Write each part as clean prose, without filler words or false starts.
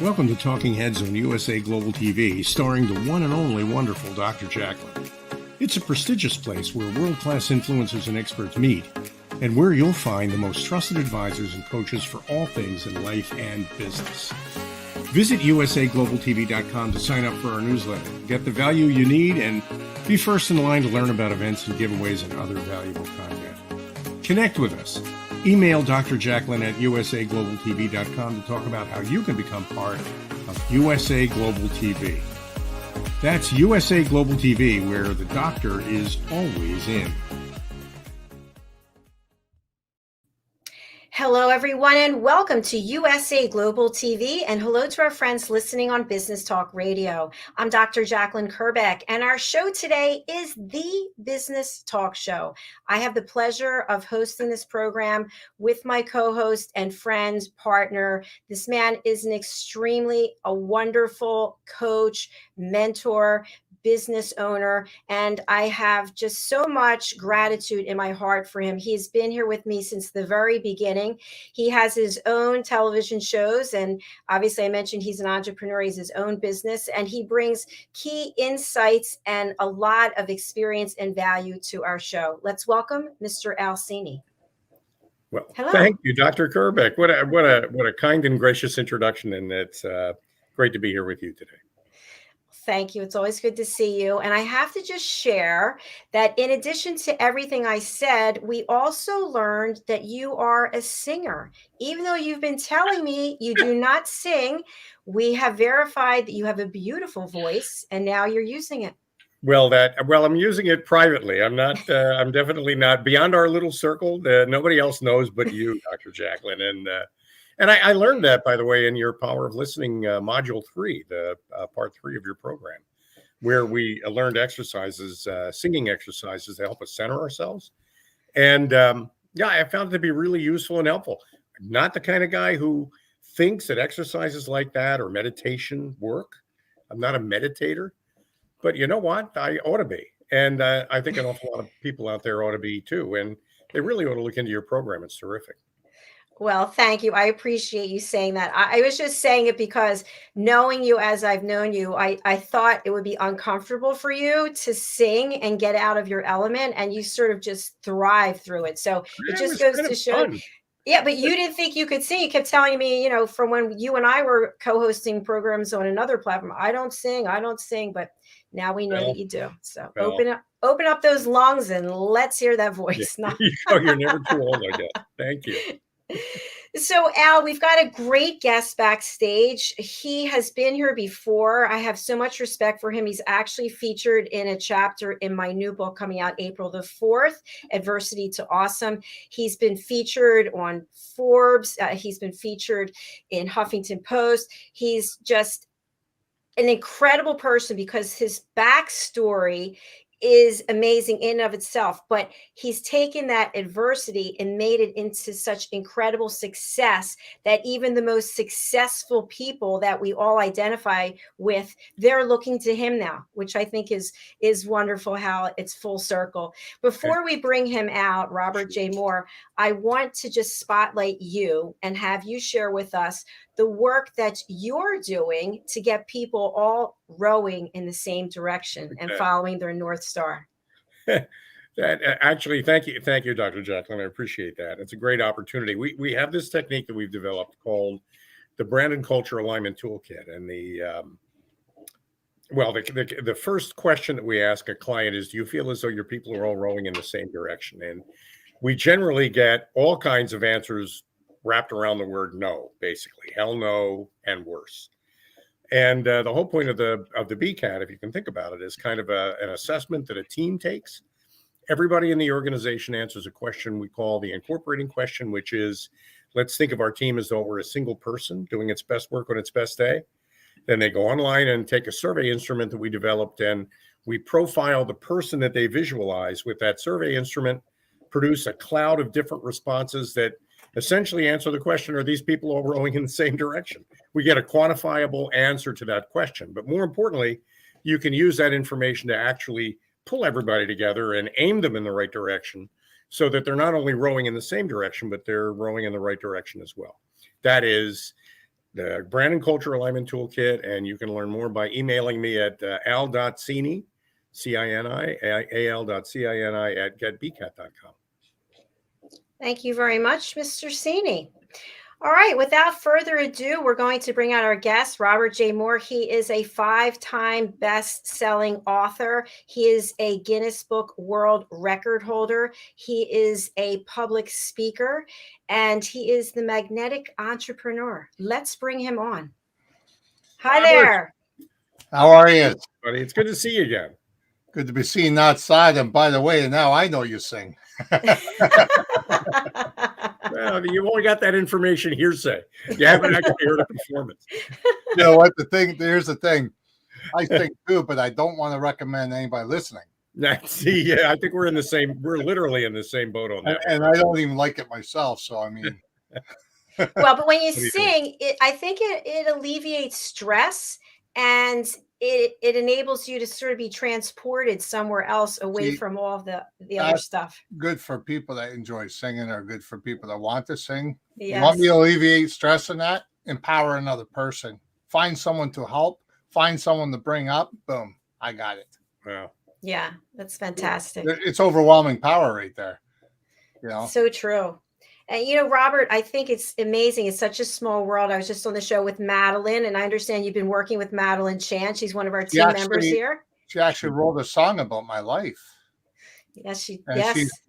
Welcome to Talking Heads on USA Global TV, starring the one and only wonderful Dr. Jacalyn. It's a prestigious place where world-class influencers and experts meet, and where you'll find the most trusted advisors and coaches for all things in life and business. Visit usaglobaltv.com to sign up for our newsletter, get the value you need, and be first in line to learn about events and giveaways and other valuable content. Connect with us. Email Dr. Jacalyn at usaglobaltv.com to talk about how you can become part of USA Global TV. That's USA Global TV, where the doctor is always in. Hello, everyone, and welcome to USA Global TV, and hello to our friends listening on Business Talk Radio. I'm Dr. Jacalyn Kerbeck, and our show today is the Business Talk Show. I have the pleasure of hosting this program with my co-host and friend, partner. This man is a wonderful coach, mentor, business owner, and I have just so much gratitude in my heart for him. He's been here with me since the very beginning. He has his own television shows, and obviously I mentioned he's an entrepreneur. He's his own business, and he brings key insights and a lot of experience and value to our show. Let's welcome Mr. Al Cini. Well, hello. Thank you, Dr. Kerbeck. What a kind and gracious introduction, and it's great to be here with you today. Thank you. It's always good to see you. And I have to just share that in addition to everything I said, we also learned that you are a singer. Even though you've been telling me you do not sing, we have verified that you have a beautiful voice, and now you're using it. Well, I'm using it privately. I'm not. I'm definitely not beyond our little circle. Nobody else knows but you, Dr. Jacalyn, and I learned that, by the way, in your Power of Listening Module 3, the part 3 of your program, where we learned exercises, singing exercises to help us center ourselves. And I found it to be really useful and helpful. I'm not the kind of guy who thinks that exercises like that or meditation work. I'm not a meditator, but you know what? I ought to be. And I think an awful lot of people out there ought to be too. And they really ought to look into your program. It's terrific. Well, thank you. I appreciate you saying that. I was just saying it because knowing you as I've known you, I thought it would be uncomfortable for you to sing and get out of your element, and you sort of just thrive through it. So it just goes to show. Yeah, but you didn't think you could sing. You kept telling me, from when you and I were co-hosting programs on another platform, I don't sing. But now we know that you do. So open up those lungs and let's hear that voice. Yeah. You're never too old, I guess. Thank you. So, Al, we've got a great guest backstage. He has been here before. I have so much respect for him. He's actually featured in a chapter in my new book coming out April the 4th, Adversity to Awesome. He's been featured on Forbes. He's been featured in Huffington Post. He's just an incredible person because his backstory is amazing in and of itself, but he's taken that adversity and made it into such incredible success that even the most successful people that we all identify with, they're looking to him now, which I think is wonderful how it's full circle. Before we bring him out, Robert J. Moore, I want to just spotlight you and have you share with us the work that you're doing to get people all rowing in the same direction and following their North Star. Actually, thank you, Dr. Jacalyn. I appreciate that. It's a great opportunity. We have this technique that we've developed called the Brand and Culture Alignment Toolkit. And the first question that we ask a client is, do you feel as though your people are all rowing in the same direction? And we generally get all kinds of answers wrapped around the word no, basically. Hell no and worse. And the whole point of the BCAT, if you can think about it, is kind of an assessment that a team takes. Everybody in the organization answers a question we call the incorporating question, which is, let's think of our team as though we're a single person doing its best work on its best day. Then they go online and take a survey instrument that we developed, and we profile the person that they visualize with that survey instrument, produce a cloud of different responses that essentially answer the question, are these people all rowing in the same direction? We get a quantifiable answer to that question. But more importantly, you can use that information to actually pull everybody together and aim them in the right direction so that they're not only rowing in the same direction, but they're rowing in the right direction as well. That is the Brand and Culture Alignment Toolkit, and you can learn more by emailing me at al.cini, C-I-N-I, al.cini at getbcat.com. Thank you very much, Mr. Cini. All right, without further ado, we're going to bring out our guest, Robert J. Moore. He is a 5-time best-selling author. He is a Guinness Book World Record holder. He is a public speaker, and he is the magnetic entrepreneur. Let's bring him on. Hi Robert. there. How are you? Buddy, it's good to see you again. Good to be seen outside. And by the way, now I know you sing. Well, you've only got that information hearsay. You haven't actually heard a performance. You know what? Here's the thing. I sing too, but I don't want to recommend anybody listening. See, yeah, I think we're literally in the same boat on that. And I don't even like it myself. So, I mean. Well, but when you What do you sing, I think it alleviates stress, and it enables you to sort of be transported somewhere else away from all the other stuff. Good for people that enjoy singing, or good for people that want to sing. Yes. You want me to alleviate stress in that? Empower another person. Find someone to help. Find someone to bring up. Boom. I got it. Wow. Yeah, that's fantastic. It's overwhelming power right there. You know? So true. And, you know, Robert, I think it's amazing. It's such a small world. I was just on the show with Madeline, and I understand you've been working with Madeline Chan. She's one of our team members here. She actually wrote a song about my life. Yes,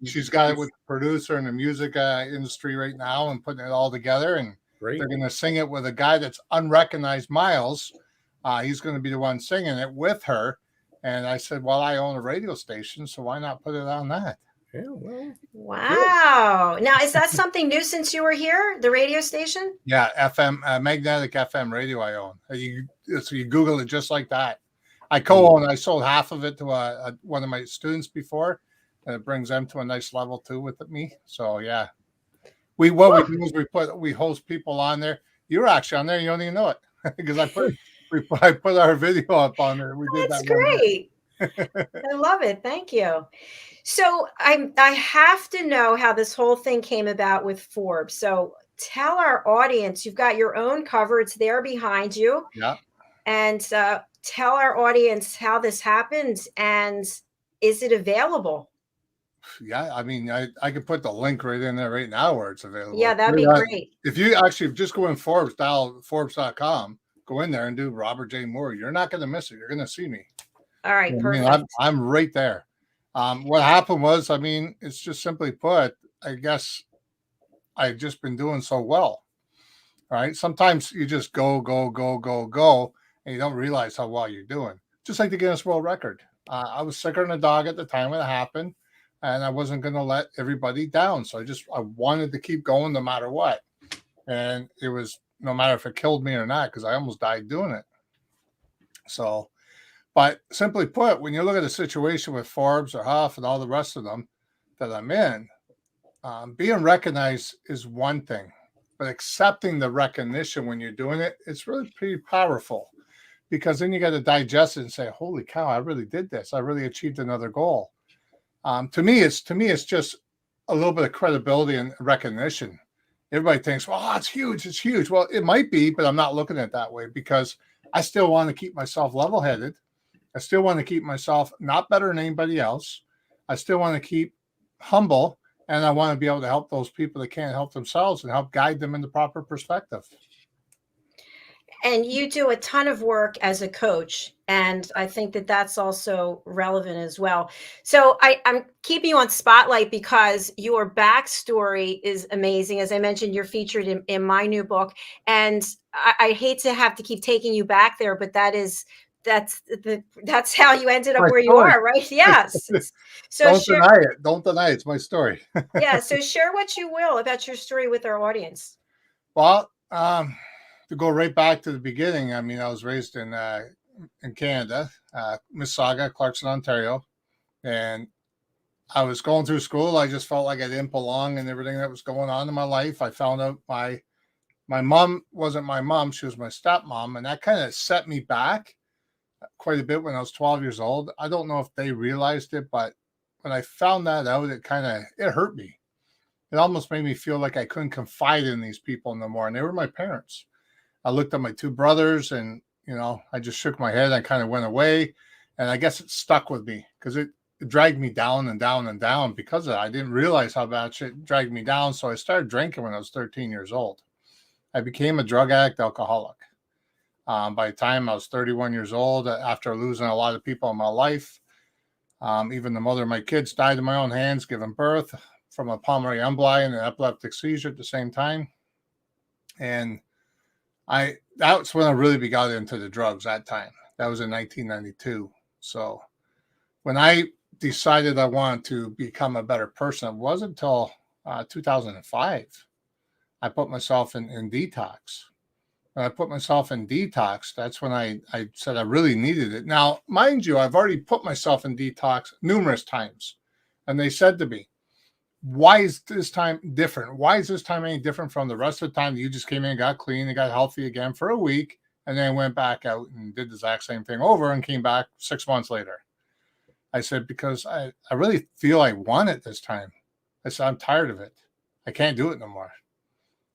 She's got it with the producer in the music industry right now and putting it all together. And Great. they're going to sing it with a guy that's unrecognized, Miles. He's going to be the one singing it with her. And I said, well, I own a radio station, so why not put it on that? Yeah, well, wow. Good. Now, is that something new since you were here, the radio station? Yeah, FM, magnetic FM radio I own. So you Google it just like that. I co-own. I sold half of it to one of my students before, and it brings them to a nice level too with me. So yeah, we do is we host people on there. You're actually on there. You don't even know it because I put our video up on there. We did That's that. Great. I love it. Thank you. So I have to know how this whole thing came about with Forbes. So tell our audience, you've got your own cover. It's there behind you. Yeah. And tell our audience how this happened, and is it available? Yeah, I mean, I could put the link right in there right now where it's available. Yeah, that'd be great. If you actually just go in Forbes, dial Forbes.com, go in there and do Robert J. Moore. You're not going to miss it. You're going to see me. All right, perfect. I mean, I'm right there. What happened was, I mean, it's just simply put, I guess I've just been doing so well. All right. Sometimes you just go, and you don't realize how well you're doing. Just like the Guinness World Record. I was sicker than a dog at the time when it happened, and I wasn't going to let everybody down. So I wanted to keep going no matter what. And it was no matter if it killed me or not, because I almost died doing it. So, but simply put, when you look at a situation with Forbes or Huff and all the rest of them that I'm in, being recognized is one thing, but accepting the recognition when you're doing it, it's really pretty powerful, because then you got to digest it and say, holy cow, I really did this. I really achieved another goal. To me, it's just a little bit of credibility and recognition. Everybody thinks, well, it's huge. It's huge. Well, it might be, but I'm not looking at it that way, because I still want to keep myself level-headed. I still want to keep myself not better than anybody else. I still want to keep humble, and I want to be able to help those people that can't help themselves and help guide them in the proper perspective. And you do a ton of work as a coach, and I think that that's also relevant as well. So I'm keeping you on spotlight because your backstory is amazing. As I mentioned, you're featured in my new book, and I hate to have to keep taking you back there, but that's how you ended up where you are, right? Yes. So Don't deny it. It's my story. Yeah. So share what you will about your story with our audience. Well, to go right back to the beginning, I mean, I was raised in Canada, Mississauga, Clarkson, Ontario, and I was going through school. I just felt like I didn't belong in everything that was going on in my life. I found out my mom wasn't my mom; she was my stepmom, and that kind of set me back quite a bit when I was 12 years old. I don't know if they realized it, but when I found that out, it hurt me. It almost made me feel like I couldn't confide in these people no more, and they were my parents. I looked at my two brothers and, I just shook my head. I kind of went away. And I guess it stuck with me because it dragged me down and down and down because of that. I didn't realize how bad shit dragged me down. So I started drinking when I was 13 years old. I became a drug addict, alcoholic. By the time I was 31 years old, after losing a lot of people in my life, even the mother of my kids died in my own hands, giving birth from a pulmonary emboli and an epileptic seizure at the same time. And that's when I really got into the drugs that time. That was in 1992. So when I decided I wanted to become a better person, it wasn't until 2005. I put myself in detox. When I put myself in detox, that's when I said I really needed it. Now, mind you, I've already put myself in detox numerous times. And they said to me, why is this time different? Why is this time any different from the rest of the time that you just came in and got clean and got healthy again for a week and then went back out and did the exact same thing over and came back 6 months later? I said, because I really feel I want it this time. I said, I'm tired of it. I can't do it no more.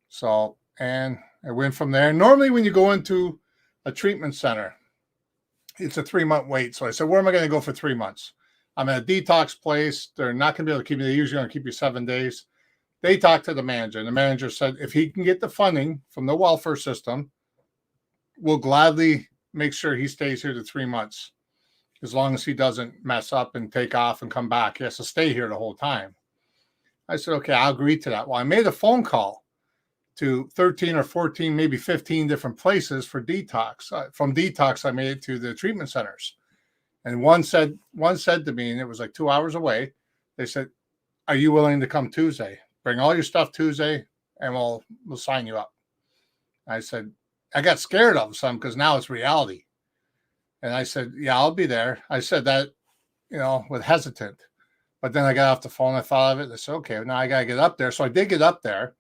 So, and I went from there. Normally when you go into a treatment center, it's a 3-month wait. So I said, where am I going to go for 3 months? I'm at a detox place. They're not going to be able to keep you. They're usually going to keep you 7 days. They talked to the manager, and the manager said, if he can get the funding from the welfare system, we'll gladly make sure he stays here to 3 months. As long as he doesn't mess up and take off and come back. He has to stay here the whole time. I said, okay, I'll agree to that. Well, I made a phone call to 13 or 14, maybe 15 different places for detox. From detox, I made it to the treatment centers. And one said to me, and it was like 2 hours away, they said, are you willing to come Tuesday? Bring all your stuff Tuesday and we'll sign you up. I said, I got scared all of a sudden because now it's reality. And I said, yeah, I'll be there. I said that, with hesitant. But then I got off the phone. I thought of it. I said, okay, now I got to get up there. So I did get up there.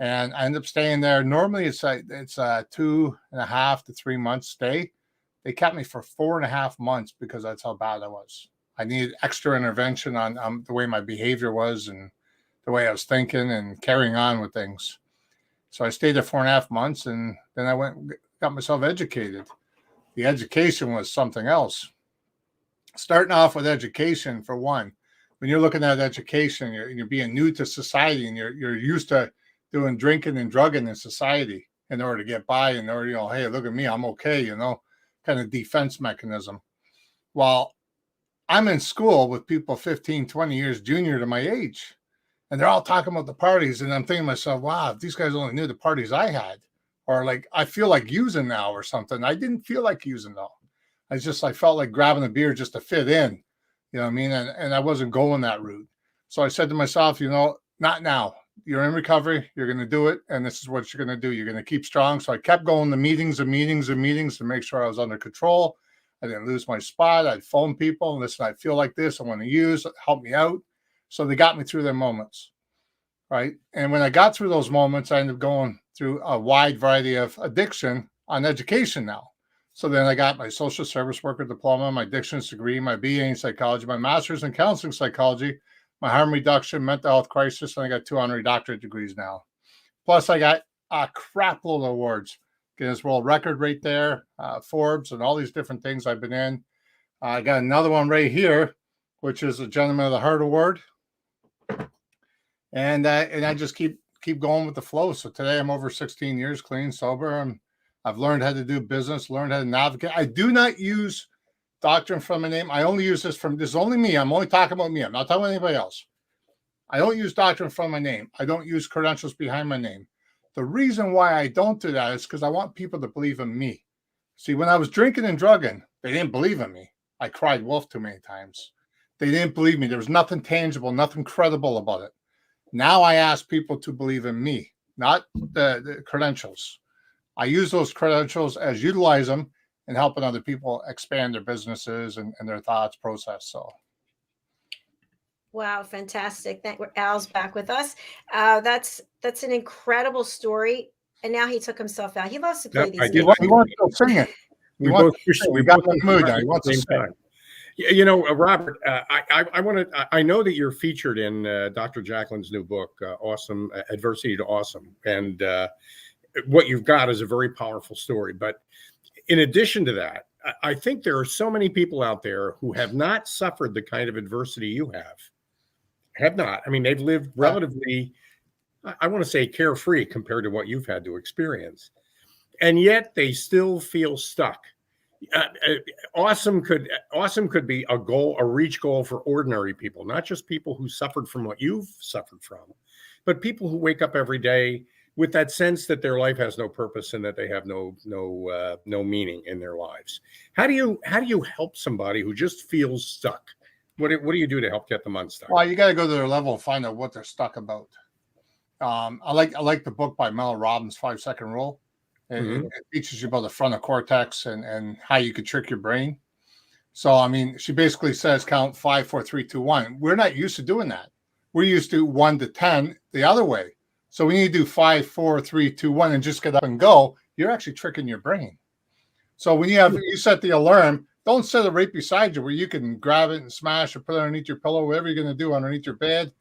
And I ended up staying there. Normally it's a 2.5 to 3 month stay. They kept me for 4.5 months because that's how bad I was. I needed extra intervention on the way my behavior was and the way I was thinking and carrying on with things. So I stayed there 4.5 months, and then I went and got myself educated. The education was something else. Starting off with education, for one, when you're looking at education, you're being new to society, and you're used to doing drinking and drugging in society in order to get by, in order, hey, look at me, I'm okay, kind of defense mechanism. While I'm in school with people 15, 20 years junior to my age, and they're all talking about the parties, and I'm thinking to myself, wow, if these guys only knew the parties I had, or like I feel like using now or something. I didn't feel like using though. I felt like grabbing a beer just to fit in, you know what I mean? And I wasn't going that route. So I said to myself, not now. You're in recovery. You're going to do it. And this is what you're going to do. You're going to keep strong. So I kept going to meetings and meetings and meetings to make sure I was under control. I didn't lose my spot. I'd phone people and listen, I feel like this. I want to use, help me out. So they got me through their moments. Right. And when I got through those moments, I ended up going through a wide variety of addiction on education now. So then I got my social service worker diploma, my addictions degree, my BA in psychology, my master's in counseling psychology, my harm reduction, mental health crisis, and I got 2 honorary doctorate degrees now. Plus, I got a crap load of awards. Guinness World Record right there, Forbes, and all these different things I've been in. I got another one right here, which is a Gentleman of the Heart Award. And I just keep going with the flow. So today I'm over 16 years clean, sober. I've learned how to do business, learned how to navigate. I do not use doctrine from a name. I only use this is only me. I'm only talking about me. I'm not talking about anybody else. I don't use doctrine from my name. I don't use credentials behind my name. The reason why I don't do that is because I want people to believe in me. See, when I was drinking and drugging, they didn't believe in me. I cried wolf too many times. They didn't believe me. There was nothing tangible, nothing credible about it. Now I ask people to believe in me, not the credentials. I use those credentials as utilize them and helping other people expand their businesses and their thoughts process. So. Wow, fantastic. Al's back with us. That's an incredible story. And now he took himself out. He loves to play these games. He wants to sing it. We got the mood. He wants to sing. Robert, I know that you're featured in Dr. Jacalyn's new book, Awesome Adversity to Awesome. And what you've got is a very powerful story. But in addition to that, I think there are so many people out there who have not suffered the kind of adversity you have not. I mean, they've lived relatively, I want to say, carefree compared to what you've had to experience. And yet they still feel stuck. Awesome could be a goal, a reach goal for ordinary people, not just people who suffered from what you've suffered from, but people who wake up every day with that sense that their life has no purpose and that they have no meaning in their lives. How do you help somebody who just feels stuck? What do you do to help get them unstuck? Well, you got to go to their level and find out what they're stuck about. I like the book by Mel Robbins, 5-Second Rule. It teaches you about the frontal cortex and how you can trick your brain. So, I mean, she basically says count 5, 4, 3, 2, 1. We're not used to doing that. We're used to 1 to 10 the other way. So when you do 5, 4, 3, 2, 1 and just get up and go, you're actually tricking your brain. So when you set the alarm, don't set it right beside you where you can grab it and smash or put it underneath your pillow, whatever you're going to do underneath your bed.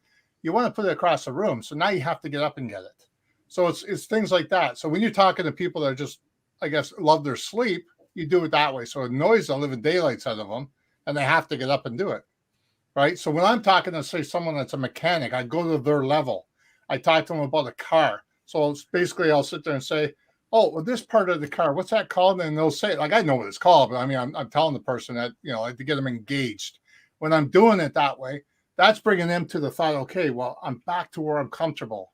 You want to put it across the room. So now you have to get up and get it. So it's things like that. So when you're talking to people that are just, I guess, love their sleep, you do it that way. So it annoys the living daylights out of them and they have to get up and do it. Right. So when I'm talking to, say, someone that's a mechanic, I go to their level. I talk to them about a car. So it's basically I'll sit there and say, oh, well, this part of the car, what's that called? And they'll say, like, I know what it's called, but I mean, I'm telling the person that, to get them engaged. When I'm doing it that way, that's bringing them to the thought, okay, well, I'm back to where I'm comfortable.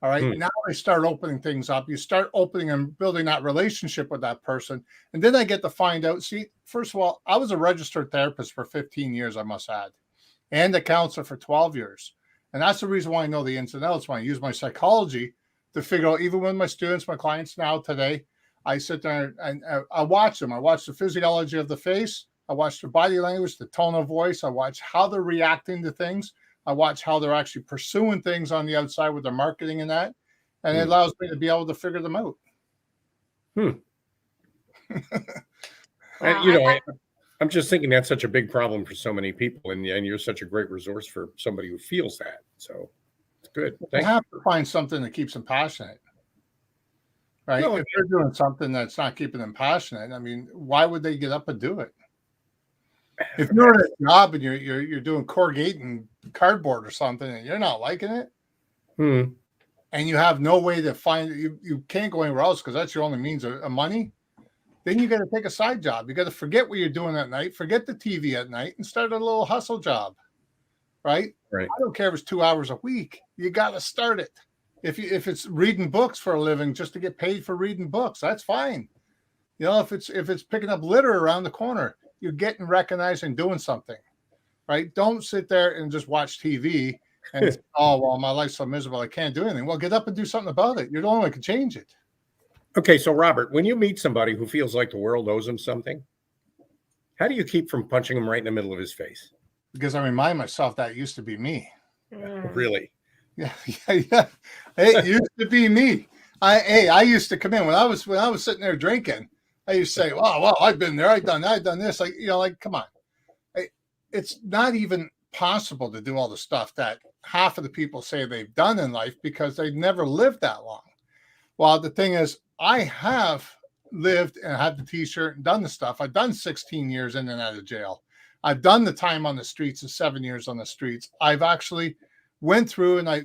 All right. Now I start opening things up. You start opening and building that relationship with that person. And then I get to find out, see, first of all, I was a registered therapist for 15 years, I must add, and a counselor for 12 years. And that's the reason why I know the ins and outs. When I use my psychology to figure out, even with my students, my clients now today, I sit there and I watch them. I watch the physiology of the face. I watch their body language, the tone of voice. I watch how they're reacting to things. I watch how they're actually pursuing things on the outside with their marketing and that. And it allows me to be able to figure them out. I'm just thinking that's such a big problem for so many people, and you're such a great resource for somebody who feels that. So it's good. You have to find something that keeps them passionate, right? Well, if they're doing something that's not keeping them passionate, I mean, why would they get up and do it? If you're in a job and you're doing corrugating cardboard or something and you're not liking it, and you have no way to find it, you can't go anywhere else because that's your only means of money, then you got to take a side job. You got to forget what you're doing at night, forget the TV at night, and start a little hustle job, right? I don't care if it's 2 hours a week. You got to start it. If it's reading books for a living just to get paid for reading books, that's fine. If it's picking up litter around the corner, you're getting recognized and doing something, right? Don't sit there and just watch TV and say, oh, well, my life's so miserable, I can't do anything. Well, get up and do something about it. You're the only one who can change it. Okay, so Robert, when you meet somebody who feels like the world owes him something, how do you keep from punching him right in the middle of his face? Because I remind myself that used to be me. Really? Yeah. It used to be me. I used to come in when I was sitting there drinking. I used to say, well, I've been there, I've done this. Like, come on. It's not even possible to do all the stuff that half of the people say they've done in life because they've never lived that long. Well, the thing is, I have lived and had the t-shirt and done the stuff. I've done 16 years in and out of jail. I've done the time on the streets of 7 years on the streets. I've actually went through, and I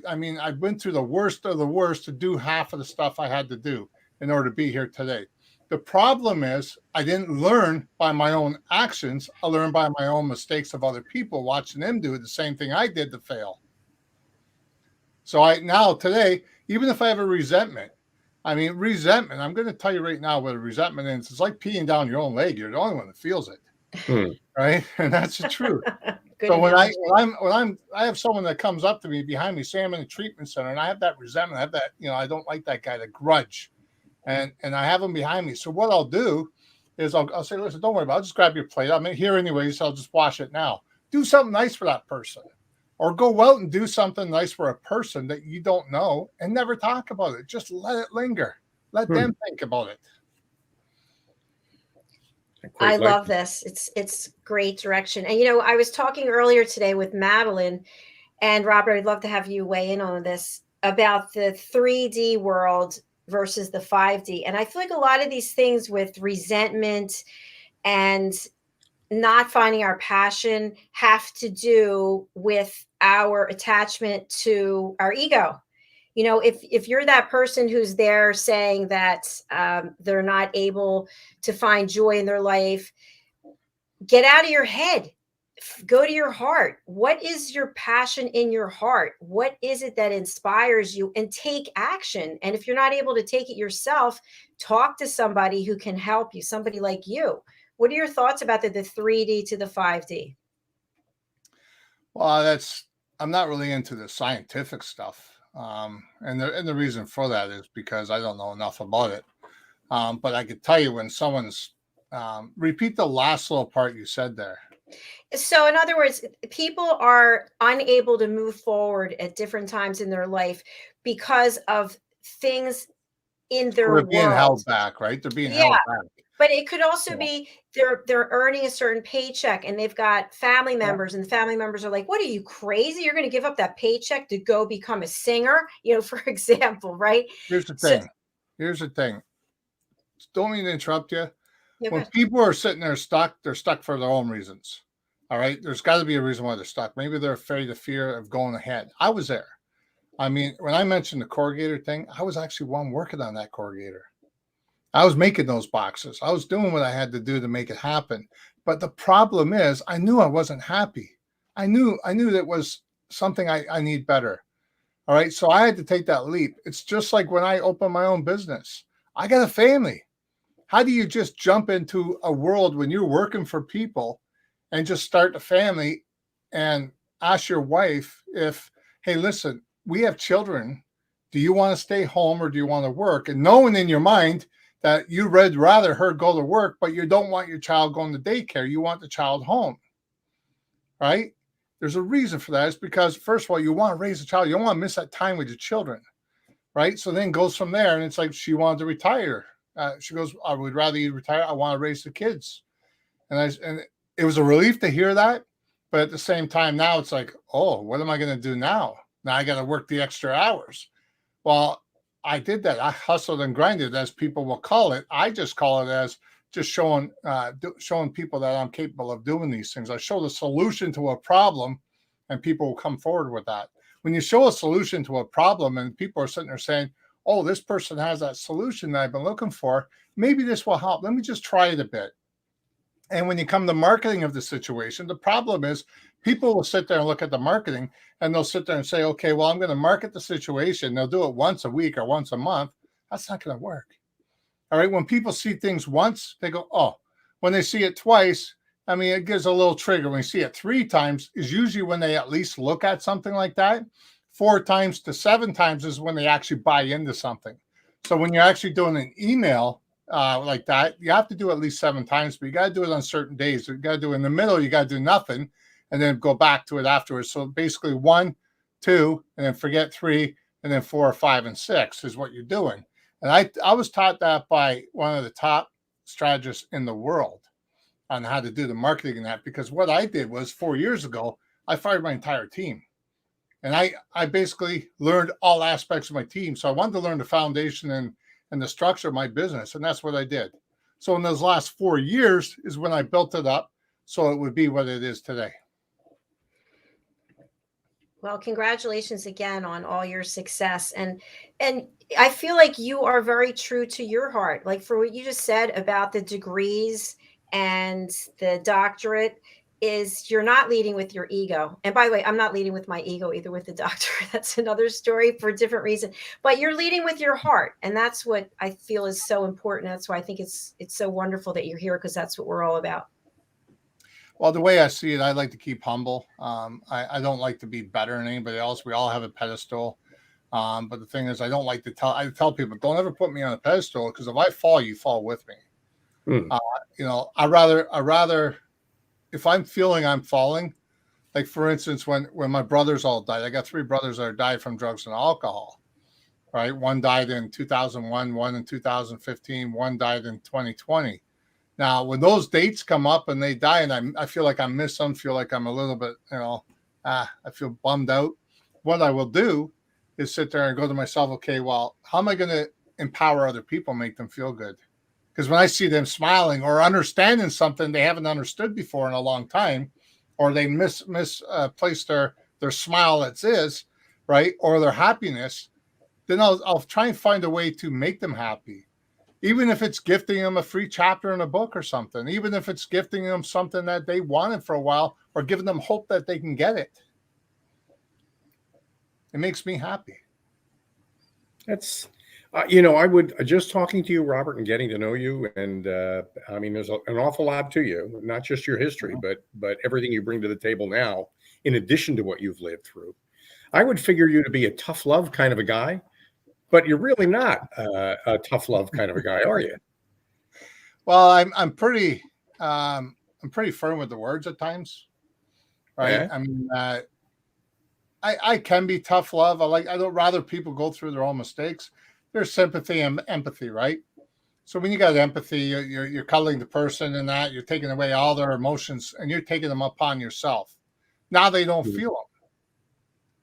went through the worst of the worst to do half of the stuff I had to do in order to be here today. The problem is I didn't learn by my own actions. I learned by my own mistakes of other people, watching them do the same thing I did to fail. So today, even if I have a resentment, I'm going to tell you right now what a resentment is. It's like peeing down your own leg. You're the only one that feels it. Right? And that's the truth. So when I have someone that comes up to me behind me, say I'm in a treatment center, and I have that resentment, I have that, I don't like that guy, the grudge. And I have them behind me. So what I'll do is I'll say, listen, don't worry about it. I'll just grab your plate. I'm here anyways, so I'll just wash it now. Do something nice for that person. Or go out and do something nice for a person that you don't know and never talk about it. Just let it linger. Let them think about it. I love this. It's great direction. And, I was talking earlier today with Madeline, and Robert, I'd love to have you weigh in on this, about the 3D world versus the 5D. And I feel like a lot of these things with resentment and not finding our passion have to do with our attachment to our ego. You know, if you're that person who's there saying that they're not able to find joy in their life, get out of your head. Go to your heart. What is your passion in your heart? What is it that inspires you? And take action. And if you're not able to take it yourself, talk to somebody who can help you, somebody like you. What are your thoughts about the 3D to the 5D? Well, I'm not really into the scientific stuff. And the reason for that is because I don't know enough about it. But I could tell you when someone's, repeat the last little part you said there. So, in other words, people are unable to move forward at different times in their life because of things in their They're being world. held back, right? They're being held back. But it could also Yeah. be they're earning a certain paycheck and they've got family members, and the family members are like, "What are you, crazy? You're going to give up that paycheck to go become a singer?" You know, for example, right? Here's the So, thing. Here's the thing. Don't mean to interrupt you. yeah, When but people are sitting there stuck, they're stuck for their own reasons. All right. There's got to be a reason why they're stuck. Maybe they're afraid of fear of going ahead. I was there. I mean, when I mentioned the corrugator thing, I was actually one working on that corrugator. I was making those boxes. I was doing what I had to do to make it happen. But the problem is I knew I wasn't happy. I knew that was something I need better. All right. So I had to take that leap. It's just like when I opened my own business. I got a family. How do you just jump into a world when you're working for people and just start a family and ask your wife if, hey, listen, we have children. Do you want to stay home or do you want to work? And knowing in your mind that you would rather her go to work, but you don't want your child going to daycare. You want the child home, right? There's a reason for that. It's because, first of all, you want to raise a child. You don't want to miss that time with your children, right? So then it goes from there. And it's like she wanted to retire. She goes, I would rather you retire. I want to raise the kids. And it was a relief to hear that. But at the same time, now it's like, oh, what am I going to do now? Now I got to work the extra hours. Well, I did that. I hustled and grinded, as people will call it. I just call it as just showing people that I'm capable of doing these things. I show the solution to a problem, and people will come forward with that. When you show a solution to a problem, and people are sitting there saying, "Oh, this person has that solution that I've been looking for. Maybe this will help. Let me just try it a bit." And when you come to marketing of the situation, the problem is people will sit there and look at the marketing and they'll sit there and say, okay, well, I'm going to market the situation. They'll do it once a week or once a month. That's not going to work. All right. When people see things once, they go, oh. When they see it twice, I mean, it gives a little trigger. When you see it 3 times is usually when they at least look at something like that. 4 times to 7 times is when they actually buy into something. So when you're actually doing an email, like that, you have to do at least 7 times, but you got to do it on certain days. You got to do in the middle, you got to do nothing and then go back to it afterwards. So basically 1, 2, and then forget 3, and then 4, 5, and 6 is what you're doing. And I was taught that by one of the top strategists in the world on how to do the marketing in that, because what I did was 4 years ago, I fired my entire team. And I basically learned all aspects of my team. So I wanted to learn the foundation and the structure of my business. And that's what I did. So in those last 4 years is when I built it up so it would be what it is today. Well, congratulations again on all your success. And I feel like you are very true to your heart. Like for what you just said about the degrees and the doctorate, is you're not leading with your ego. And by the way, I'm not leading with my ego either with the doctorate. That's another story for a different reason. But you're leading with your heart. And that's what I feel is so important. That's why I think it's so wonderful that you're here, because that's what we're all about. Well, the way I see it, I like to keep humble. I don't like to be better than anybody else. We all have a pedestal. But the thing is, I tell people, don't ever put me on a pedestal, because if I fall, you fall with me. I rather, if I'm feeling I'm falling, like for instance, when my brothers all died, I got 3 brothers that died from drugs and alcohol, right? One died in 2001, one in 2015, one died in 2020. Now, when those dates come up and they die, and I feel like I miss them, feel like I'm a little bit, I feel bummed out. What I will do is sit there and go to myself, okay, well, how am I going to empower other people, make them feel good. Because when I see them smiling or understanding something they haven't understood before in a long time, or they misplaced their smile as is, right, or their happiness, then I'll try and find a way to make them happy. Even if it's gifting them a free chapter in a book or something, even if it's gifting them something that they wanted for a while, or giving them hope that they can get it. It makes me happy. That's, I would just talking to you, Robert, and getting to know you. And I mean, there's an awful lot to you, not just your history, but everything you bring to the table now, in addition to what you've lived through. I would figure you to be a tough love kind of a guy, but you're really not a tough love kind of a guy, are you? Well, I'm pretty firm with the words at times, right? Yeah. I mean, I can be tough love. I don't rather people go through their own mistakes. There's sympathy and empathy, right? So when you got empathy, you're cuddling the person and that you're taking away all their emotions and you're taking them upon yourself. Now they don't feel them.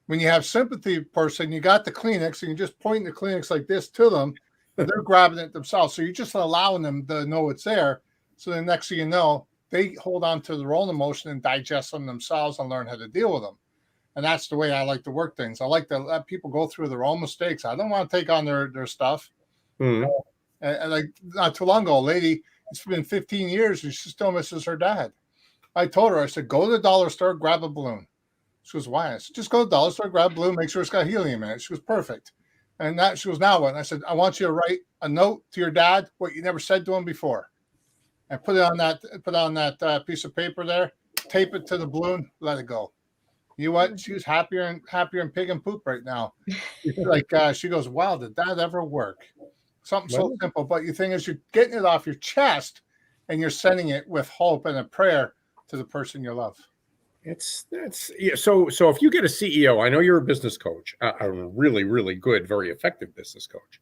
When you have sympathy person, you got the Kleenex and you just point the Kleenex like this to them, and they're grabbing it themselves. So you're just allowing them to know it's there. So the next thing you know, they hold on to their own emotion and digest them themselves and learn how to deal with them. And that's the way I like to work things. I like to let people go through their own mistakes. I don't want to take on their stuff. Mm-hmm. And like not too long ago, a lady, it's been 15 years and she still misses her dad. I told her, I said, go to the dollar store, grab a balloon. She goes, why? I said, just go to the dollar store, grab a balloon, make sure it's got helium in it. She was perfect. And that she goes, now what? And I said, I want you to write a note to your dad, what you never said to him before. And put it on that piece of paper there, tape it to the balloon, let it go. You know what? She's happier and pig and poop right now. Like she goes, wow, did that ever work? Something so simple. But the thing is, you're getting it off your chest and you're sending it with hope and a prayer to the person you love. So if you get a CEO, I know you're a business coach, a really, really good, very effective business coach.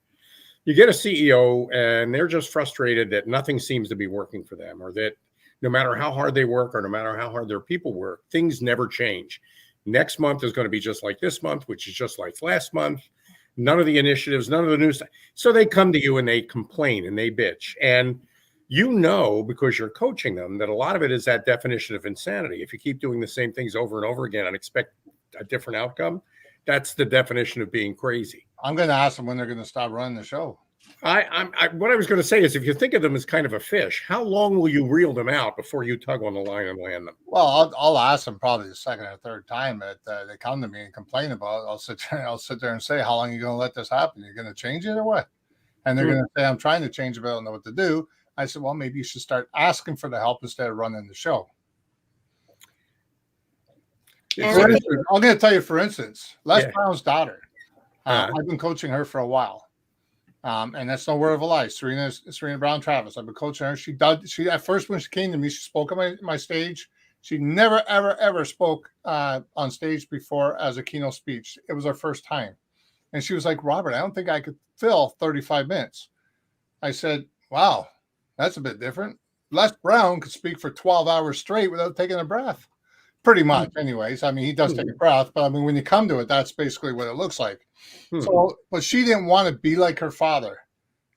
You get a CEO and they're just frustrated that nothing seems to be working for them, or that no matter how hard they work or no matter how hard their people work, things never change. Next month is going to be just like this month, which is just like last month. None of the initiatives, none of the new stuff. So they come to you and they complain and they bitch. And you know, because you're coaching them, that a lot of it is that definition of insanity. If you keep doing the same things over and over again and expect a different outcome, that's the definition of being crazy. I'm going to ask them when they're going to stop running the show. What I was going to say is, if you think of them as kind of a fish, how long will you reel them out before you tug on the line and land them? Well, I'll ask them probably the second or third time that they come to me and complain about it. I'll sit there and say, how long are you going to let this happen? You're going to change it or what? And they're going to say, I'm trying to change it, but I don't know what to do. I said, well, maybe you should start asking for the help instead of running the show. I'm going to tell you, for instance, Les Brown's daughter. I've been coaching her for a while. And that's no word of a lie. Serena Brown Travis. I've been coaching her. She at first, when she came to me, she spoke on my stage. She never, ever spoke on stage before as a keynote speech. It was her first time. And she was like, Robert, I don't think I could fill 35 minutes. I said, wow, that's a bit different. Les Brown could speak for 12 hours straight without taking a breath. Pretty much, anyways. I mean, he does take a breath, but I mean, when you come to it, that's basically what it looks like. So, but she didn't want to be like her father.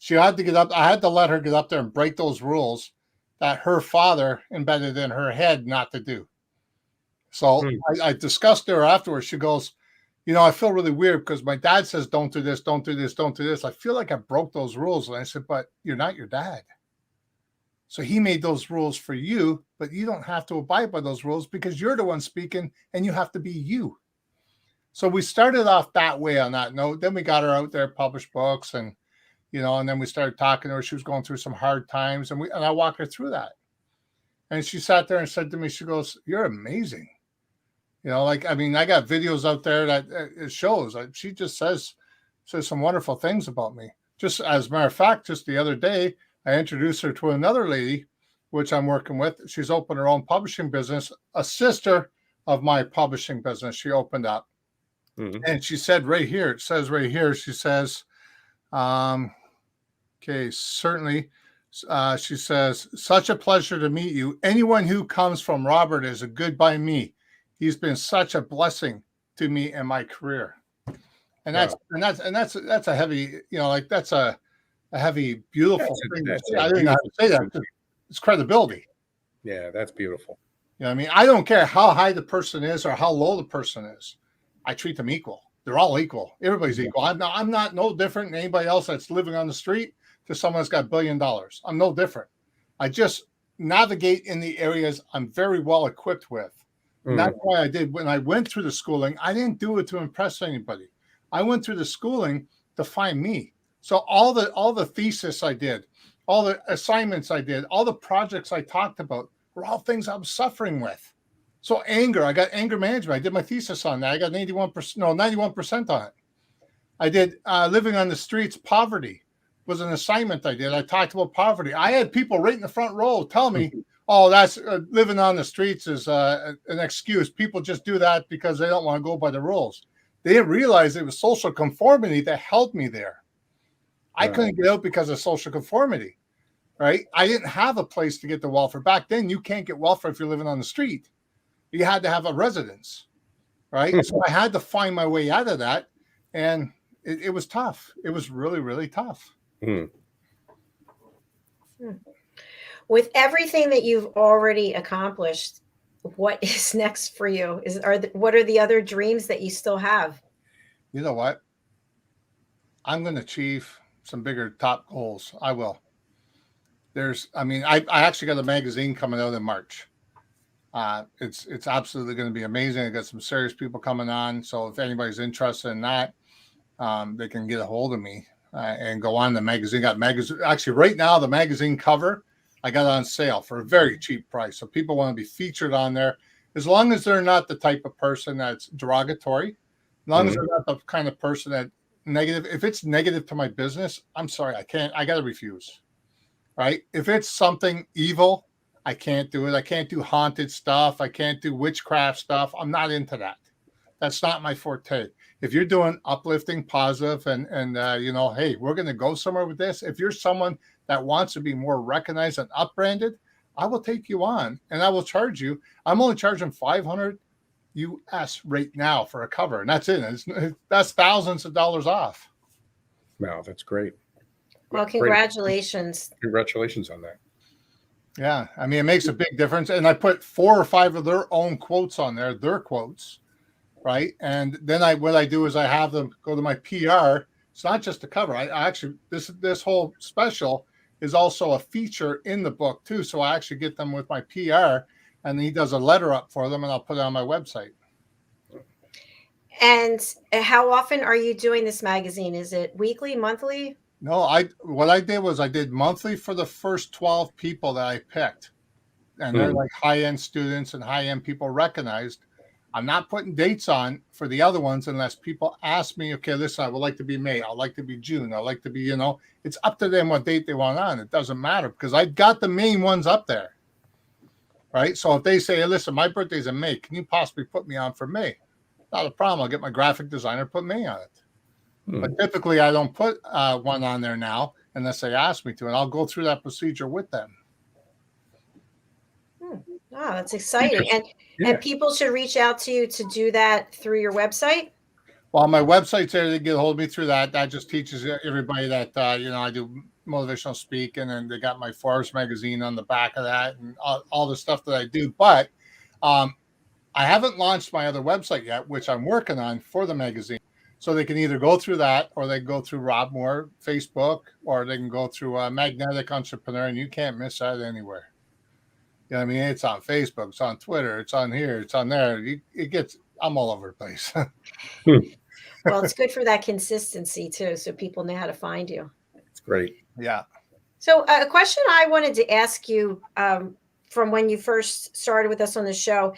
She had to get up. I had to let her get up there and break those rules that her father embedded in her head not to do. So I discussed her afterwards. She goes, I feel really weird because my dad says, don't do this, don't do this, don't do this. I feel like I broke those rules. And I said, but you're not your dad. So he made those rules for you, but you don't have to abide by those rules because you're the one speaking and you have to be you. So we started off that way on that note. Then we got her out there, published books, and and then we started talking to her. She was going through some hard times, and I walked her through that. And she sat there and said to me, she goes, "You're amazing." I got videos out there that it shows. She just says some wonderful things about me. Just as a matter of fact, just the other day, I introduced her to another lady, which I'm working with. She's opened her own publishing business, a sister of my publishing business. She opened up. And she said right here, it says right here, she says, certainly. She says, such a pleasure to meet you. Anyone who comes from Robert is a good by me. He's been such a blessing to me in my career. And that's a heavy, that's a heavy, beautiful thing to That's say. a I didn't know how to say that. beautiful- It's credibility. Yeah, that's beautiful. You know what I mean? I don't care how high the person is or how low the person is. I treat them equal. They're all equal. Everybody's equal. I'm not no different than anybody else that's living on the street to someone that's got $1 billion. I'm no different. I just navigate in the areas I'm very well equipped with. And that's why I did when I went through the schooling, I didn't do it to impress anybody. I went through the schooling to find me. So all the thesis I did, all the assignments I did, all the projects I talked about were all things I was suffering with. So anger, I got anger management. I did my thesis on that. I got 91% on it. I did living on the streets, poverty was an assignment I did. I talked about poverty. I had people right in the front row tell me, oh, that's living on the streets is an excuse. People just do that because they don't want to go by the rules. They didn't realize it was social conformity that held me there. I couldn't get out because of social conformity, right? I didn't have a place to get the welfare. Back then, you can't get welfare if you're living on the street. You had to have a residence, right? So I had to find my way out of that. And it was tough. It was really, really tough. With everything that you've already accomplished, what is next for you? What are the other dreams that you still have? You know what? I'm going to achieve some bigger top goals. I will. I actually got a magazine coming out in March. It's absolutely going to be amazing. I got some serious people coming on. So if anybody's interested in that, they can get a hold of me and go on the magazine. Actually, right now, the magazine cover, I got on sale for a very cheap price. So people want to be featured on there, as long as they're not the type of person that's derogatory, as long as they're not the kind of person that negative. If it's negative to my business, I'm sorry, I got to refuse, right? If it's something evil, I can't do it. I can't do haunted stuff. I can't do witchcraft stuff. I'm not into that. That's not my forte. If you're doing uplifting, positive, and hey, we're going to go somewhere with this. If you're someone that wants to be more recognized and upbranded, I will take you on and I will charge you. I'm only charging $500 US right now for a cover, and that's it. That's thousands of dollars off. Wow, that's great. Well, congratulations. Congratulations on that. Yeah, I mean, it makes a big difference. And I put 4 or 5 of their own quotes on there, their quotes, right? And then what I do is I have them go to my PR. It's not just a cover. I actually, this whole special is also a feature in the book too. So I actually get them with my PR, and he does a letter up for them, and I'll put it on my website. And how often are you doing this magazine? Is it weekly, monthly? No, what I did was I did monthly for the first 12 people that I picked. And they're like high-end students and high-end people recognized. I'm not putting dates on for the other ones unless people ask me, okay, listen, I would like to be May. I'd like to be June. I'd like to be, it's up to them what date they want on. It doesn't matter because I got the main ones up there, right? So if they say, hey, listen, my birthday's in May, can you possibly put me on for May? Not a problem. I'll get my graphic designer, put May on it. But typically I don't put one on there now unless they ask me to, and I'll go through that procedure with them. Oh, that's exciting. And people should reach out to you to do that through your website? Well, my website's there. They get a hold of me through that. That just teaches everybody that, I do motivational speaking, and they got my Forbes magazine on the back of that and all the stuff that I do. But I haven't launched my other website yet, which I'm working on for the magazine. So they can either go through that, or they can go through Rob Moore Facebook, or they can go through Magnetic Entrepreneur, and you can't miss that anywhere. You know what I mean? It's on Facebook, it's on Twitter, it's on here, it's on there. I'm all over the place. Well, it's good for that consistency too, so people know how to find you. It's great. Yeah. So a question I wanted to ask you from when you first started with us on the show,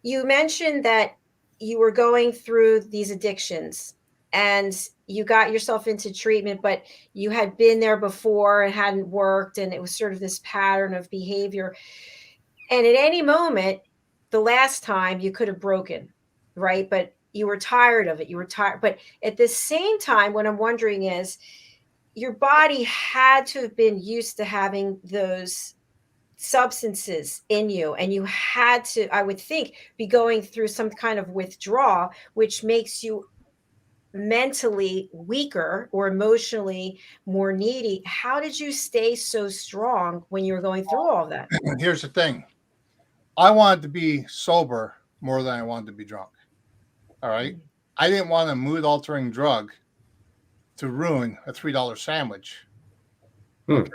you mentioned that you were going through these addictions and you got yourself into treatment, but you had been there before and hadn't worked, and it was sort of this pattern of behavior. And at any moment, the last time you could have broken, right? But you were tired of it. You were tired. But at the same time, what I'm wondering is your body had to have been used to having those substances in you, and you had to, I would think, be going through some kind of withdrawal, which makes you mentally weaker or emotionally more needy. How did you stay so strong when you were going through all of that? Here's the thing. I wanted to be sober more than I wanted to be drunk. All right. I didn't want a mood altering drug to ruin a $3 sandwich. Okay.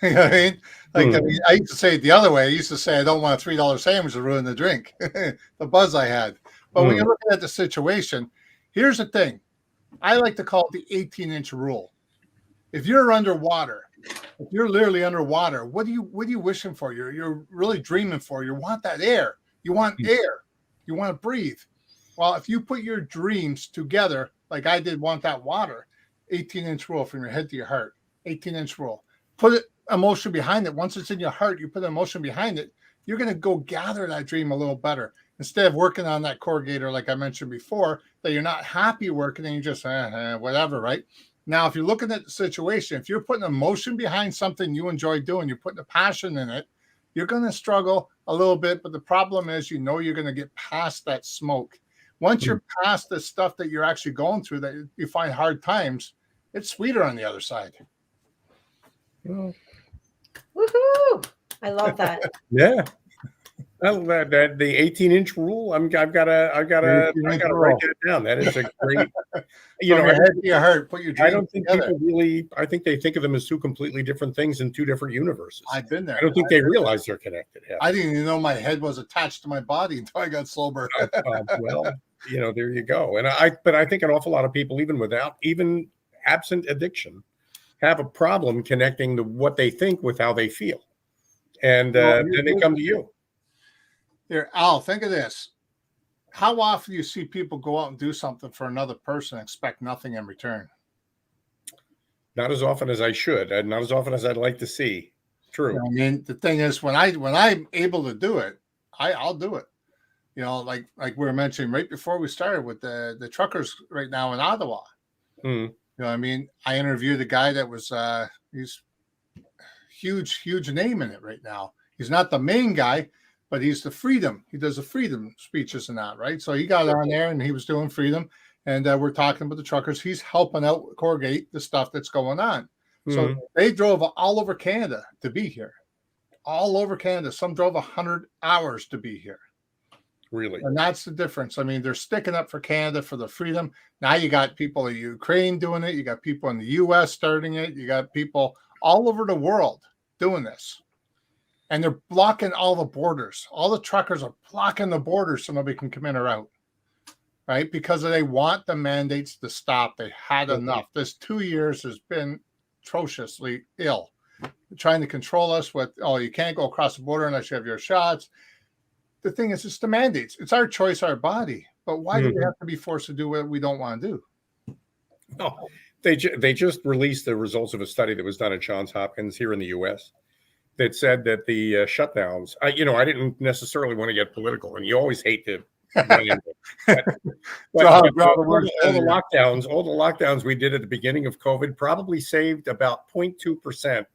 You know what I mean? Like, I mean, I used to say it the other way. I used to say, I don't want a $3 sandwich to ruin the drink, the buzz I had. But when you're looking at the situation, here's the thing. I like to call it the 18-inch rule. If you're underwater, if you're literally underwater, what are you wishing for? You're really dreaming for. You want that air. You want air. You want to breathe. Well, if you put your dreams together, like I did, want that water, 18-inch rule from your head to your heart, 18-inch rule. Put it emotion behind it. Once it's in your heart, you put emotion behind it. You're going to go gather that dream a little better instead of working on that corrugator, like I mentioned before, that you're not happy working and you just whatever, right? Now, if you're looking at the situation, if you're putting emotion behind something you enjoy doing, you're putting a passion in it, you're going to struggle a little bit. But the problem is, you know, you're going to get past that smoke. Once you're past the stuff that you're actually going through, that you find hard times, it's sweeter on the other side. Woohoo! I love that. Yeah. I love that the 18-inch rule. I've got to write it down. That is a great. You know, your head to your heart. Put your dreams I don't think together. people really. I think they think of them as two completely different things in two different universes. I've been there. I don't think they realize they're connected. Yeah. I didn't even know my head was attached to my body until I got sober. Well, you know, there you go. But I think an awful lot of people, even absent addiction, have a problem connecting what they think with how they feel, and then they come to you. Here, Al, think of this. How often do you see people go out and do something for another person and expect nothing in return? Not as often as I should, and not as often as I'd like to see. True. You know, I mean, the thing is, when I'm able to do it, I'll do it. You know, like we were mentioning right before we started with the truckers right now in Ottawa. You know, I mean, I interviewed a guy that was he's huge name in it right now. He's not the main guy, but he's the freedom. He does the freedom speeches and that, right? So he got on there and he was doing freedom. And we're talking about the truckers. He's helping out corrugate the stuff that's going on. So they drove all over Canada to be here. All over Canada. Some drove 100 hours to be here. Really? And that's the difference. I mean, they're sticking up for Canada, for the freedom. Now you got people in Ukraine doing it. You got people in the U.S. starting it. You got people all over the world doing this. And they're blocking all the borders. All the truckers are blocking the borders so nobody can come in or out, right? Because they want the mandates to stop. They had enough. This 2 years has been atrociously ill. They're trying to control us with, you can't go across the border unless you have your shots. The thing is, it's the mandates. It's our choice, our body. But why do we have to be forced to do what we don't want to do? Oh, they just released the results of a study that was done at Johns Hopkins here in the U.S. that said that the shutdowns, I didn't necessarily want to get political, and you always hate to run into it. But all the lockdowns we did at the beginning of COVID probably saved about 0.2%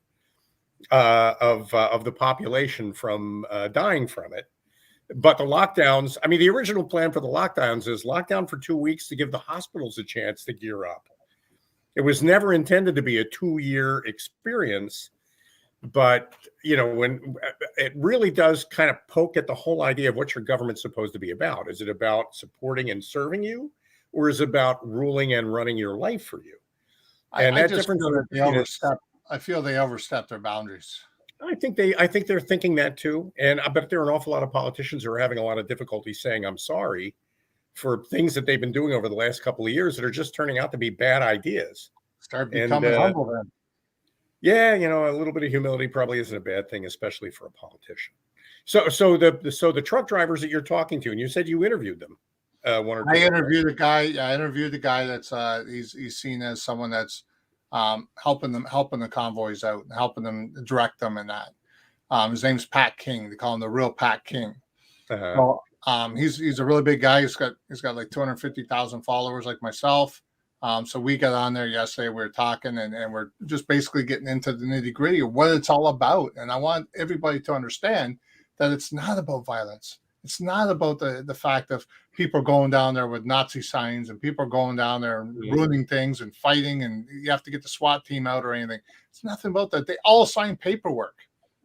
of the population from dying from it. But the lockdowns, I mean, the original plan for the lockdowns is lockdown for 2 weeks to give the hospitals a chance to gear up. It was never intended to be a 2-year experience. But, when it really does kind of poke at the whole idea of what your government's supposed to be about. Is it about supporting and serving you, or is it about ruling and running your life for you? And I just feel that I feel they overstepped their boundaries. I think they're thinking that too. And I bet there are an awful lot of politicians who are having a lot of difficulty saying, I'm sorry for things that they've been doing over the last couple of years that are just turning out to be bad ideas. Start becoming humble then. Yeah, a little bit of humility probably isn't a bad thing, especially for a politician. So the truck drivers that you're talking to, and you said you interviewed them. I interviewed a guy. I interviewed a guy that's he's seen as someone that's helping the convoys out, and helping them direct them in that. His name's Pat King. They call him the real Pat King. Well, he's a really big guy. He's got like 250,000 followers, like myself. So we got on there yesterday. We were talking, and we're just basically getting into the nitty gritty of what it's all about. And I want everybody to understand that it's not about violence. It's not about the fact of people going down there with Nazi signs and people going down there and ruining things and fighting, and you have to get the SWAT team out or anything. It's nothing about that. They all sign paperwork.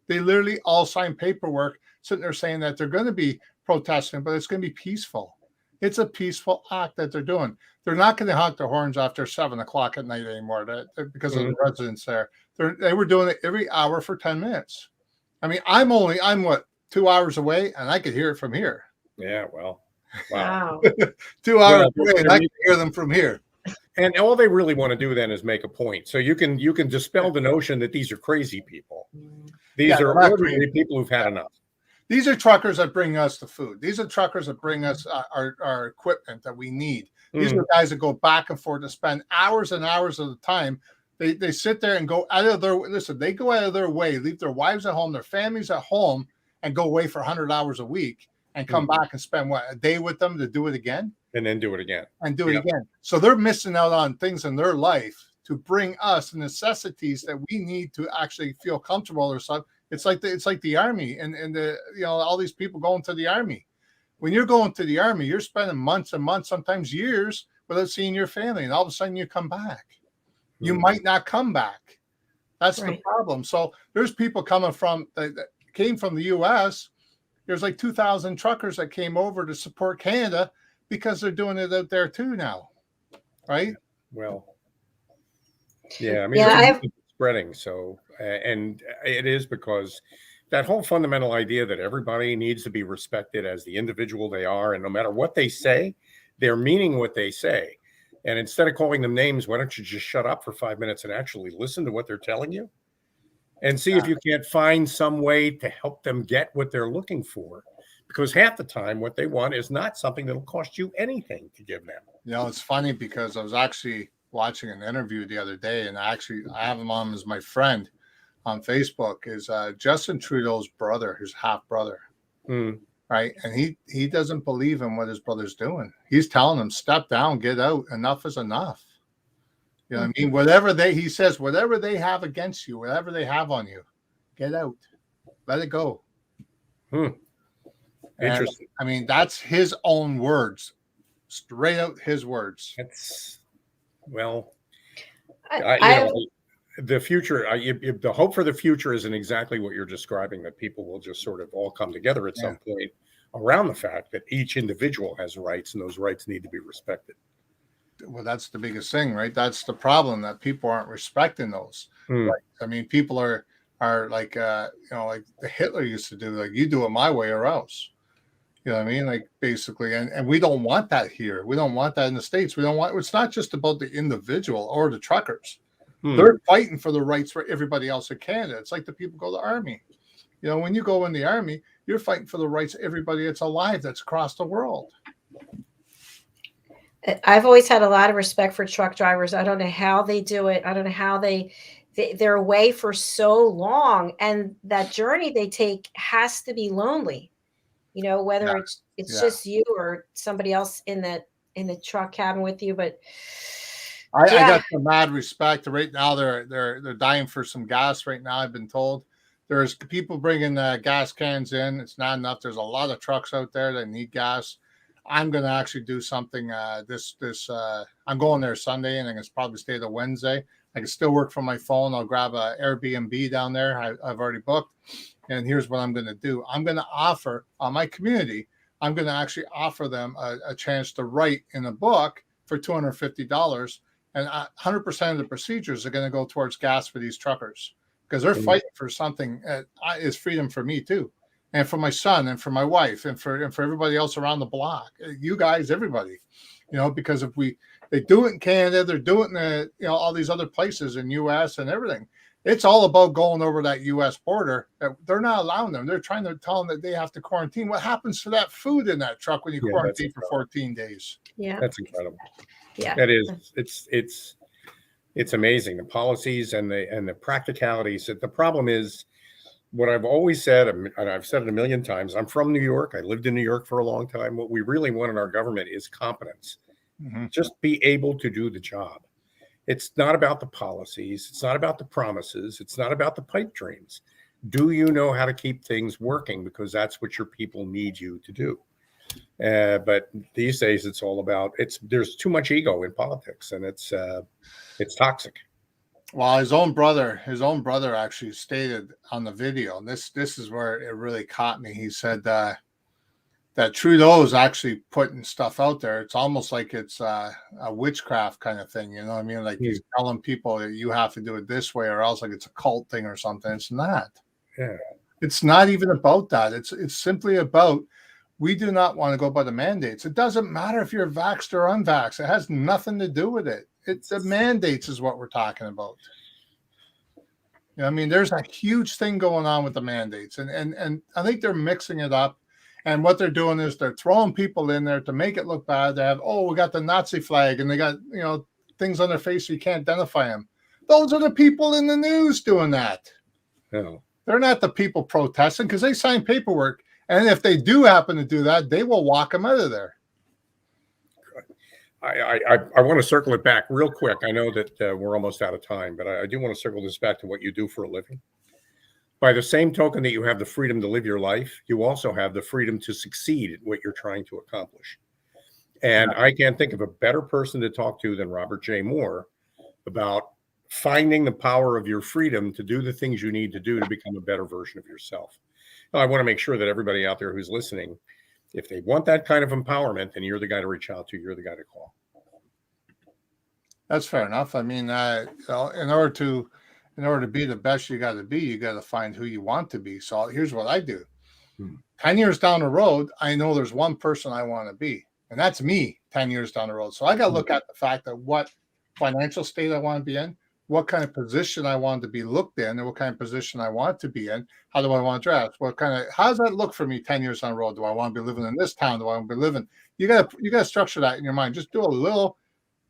They literally all sign paperwork sitting there saying that they're going to be protesting, but it's going to be peaceful. It's a peaceful act that they're doing. They're not going to honk their horns after 7 o'clock at night anymore because of the residents there. They were doing it every hour for 10 minutes. I mean, I'm what, 2 hours away, and I could hear it from here. Yeah, well, wow. 2 hours away, and I can hear them from here. And all they really want to do then is make a point. So you can dispel the notion that these are crazy people. These are ordinary people who've had enough. These are truckers that bring us the food. These are truckers that bring us our equipment that we need. These are guys that go back and forth to spend hours and hours of the time. They sit there and go out of their they go out of their way, leave their wives at home, their families at home, and go away for 100 hours a week and come back and spend a day with them to do it again. And then do it again. And do it again. So they're missing out on things in their life to bring us the necessities that we need to actually feel comfortable or something. It's like the army and all these people going to the army. When you're going to the army, you're spending months and months, sometimes years, without seeing your family, and all of a sudden you come back. You might not come back. That's the problem. So there's people coming that came from the U.S. There's like 2,000 truckers that came over to support Canada because they're doing it out there too now, right? Well, yeah, I mean, it's spreading. So, and it is because that whole fundamental idea that everybody needs to be respected as the individual they are, and no matter what they say, they're meaning what they say. And instead of calling them names, why don't you just shut up for 5 minutes and actually listen to what they're telling you and see if you can't find some way to help them get what they're looking for? Because half the time what they want is not something that'll cost you anything to give them. It's funny because I was actually watching an interview the other day, and I have him on as my friend on Facebook, is Justin Trudeau's brother, his half brother. Right. And he doesn't believe in what his brother's doing. He's telling him, step down, get out. Enough is enough. You know what I mean? He says, whatever they have against you, whatever they have on you, get out. Let it go. Interesting. I mean, that's his own words, straight out his words. The future, the hope for the future isn't exactly what you're describing, that people will just sort of all come together at some point around the fact that each individual has rights and those rights need to be respected. Well, that's the biggest thing, right? That's the problem, that people aren't respecting those. Right? I mean, people are like, like the Hitler used to do, like, you do it my way or else. You know what I mean? Like, basically, and we don't want that here. We don't want that in the States. It's not just about the individual or the truckers. They're fighting for the rights for everybody else in Canada. It's like the people go to the army. When you go in the army, you're fighting for the rights of everybody that's alive, that's across the world. I've always had a lot of respect for truck drivers. I don't know how they do it. I don't know how they're away for so long, and that journey they take has to be lonely. Whether it's just you or somebody else in the truck cabin with you, but. I got some mad respect. Right now, they're dying for some gas. Right now, I've been told there's people bringing gas cans in. It's not enough. There's a lot of trucks out there that need gas. I'm going to actually do something. I'm going there Sunday, and I can probably stay till Wednesday. I can still work from my phone. I'll grab a Airbnb down there. I've already booked. And here's what I'm going to do. I'm going to offer my community. I'm going to actually offer them a chance to write in a book for $250. And 100% of the procedures are going to go towards gas for these truckers, because they're fighting for something is freedom for me too, and for my son, and for my wife, and for everybody else around the block. You guys, everybody, because if they do it in Canada, they're doing it in all these other places in U.S. and everything. It's all about going over that U.S. border. They're not allowing them. They're trying to tell them that they have to quarantine. What happens to that food in that truck when you quarantine for 14 days? Yeah, that's incredible. Yeah, that is. It's amazing, the policies and the practicalities. The problem is what I've always said, and I've said it a million times. I'm from New York. I lived in New York for a long time. What we really want in our government is competence. Just be able to do the job. It's not about the policies. It's not about the promises. It's not about the pipe dreams. Do you know how to keep things working? Because that's what your people need you to do. But these days, it's all about there's too much ego in politics, and it's toxic. Well, his own brother actually stated on the video, and this is where it really caught me. He said that Trudeau's actually putting stuff out there. It's almost like it's a witchcraft kind of thing. You know what I mean? Like he's telling people that you have to do it this way or else, like it's a cult thing or something. It's not. Yeah. It's not even about that. It's simply about, we do not want to go by the mandates. It doesn't matter if you're vaxxed or unvaxxed. It has nothing to do with it. It's the mandates is what we're talking about. You know, I mean, there's a huge thing going on with the mandates, and I think they're mixing it up. And what they're doing is they're throwing people in there to make it look bad. They have, we got the Nazi flag, and they got, things on their face so you can't identify them. Those are the people in the news doing that. No. They're not the people protesting because they sign paperwork. And if they do happen to do that, they will walk them out of there. I want to circle it back real quick. I know that we're almost out of time, but I do want to circle this back to what you do for a living. By the same token that you have the freedom to live your life, you also have the freedom to succeed at what you're trying to accomplish. And I can't think of a better person to talk to than Robert J. Moore about finding the power of your freedom to do the things you need to do to become a better version of yourself. Now, I want to make sure that everybody out there who's listening, if they want that kind of empowerment, then you're the guy to reach out to. You're the guy to call. That's fair enough. I mean, in order to be the best you got to find who you want to be. So here's what I do. 10 years down the road, I know there's one person I want to be, and that's me 10 years down the road. So I got to look at the fact that what financial state I want to be in, what kind of position I want to be looked in, and what kind of position I want to be in. How do I want to dress? How does that look for me 10 years down the road? Do I want to be living in this town? Do I want to be living? You got to structure that in your mind. Just do a little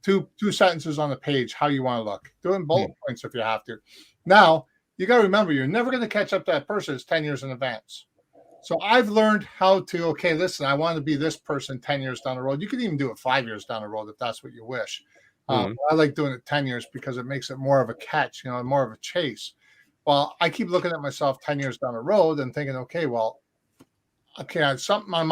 two sentences on the page, how you want to look. Do it in bullet points if you have to. Now, you got to remember, you're never going to catch up to that person. It's 10 years in advance. So I've learned how to, listen, I want to be this person 10 years down the road. You can even do it 5 years down the road if that's what you wish. I like doing it 10 years because it makes it more of a catch, more of a chase. Well, I keep looking at myself 10 years down the road and thinking, I'm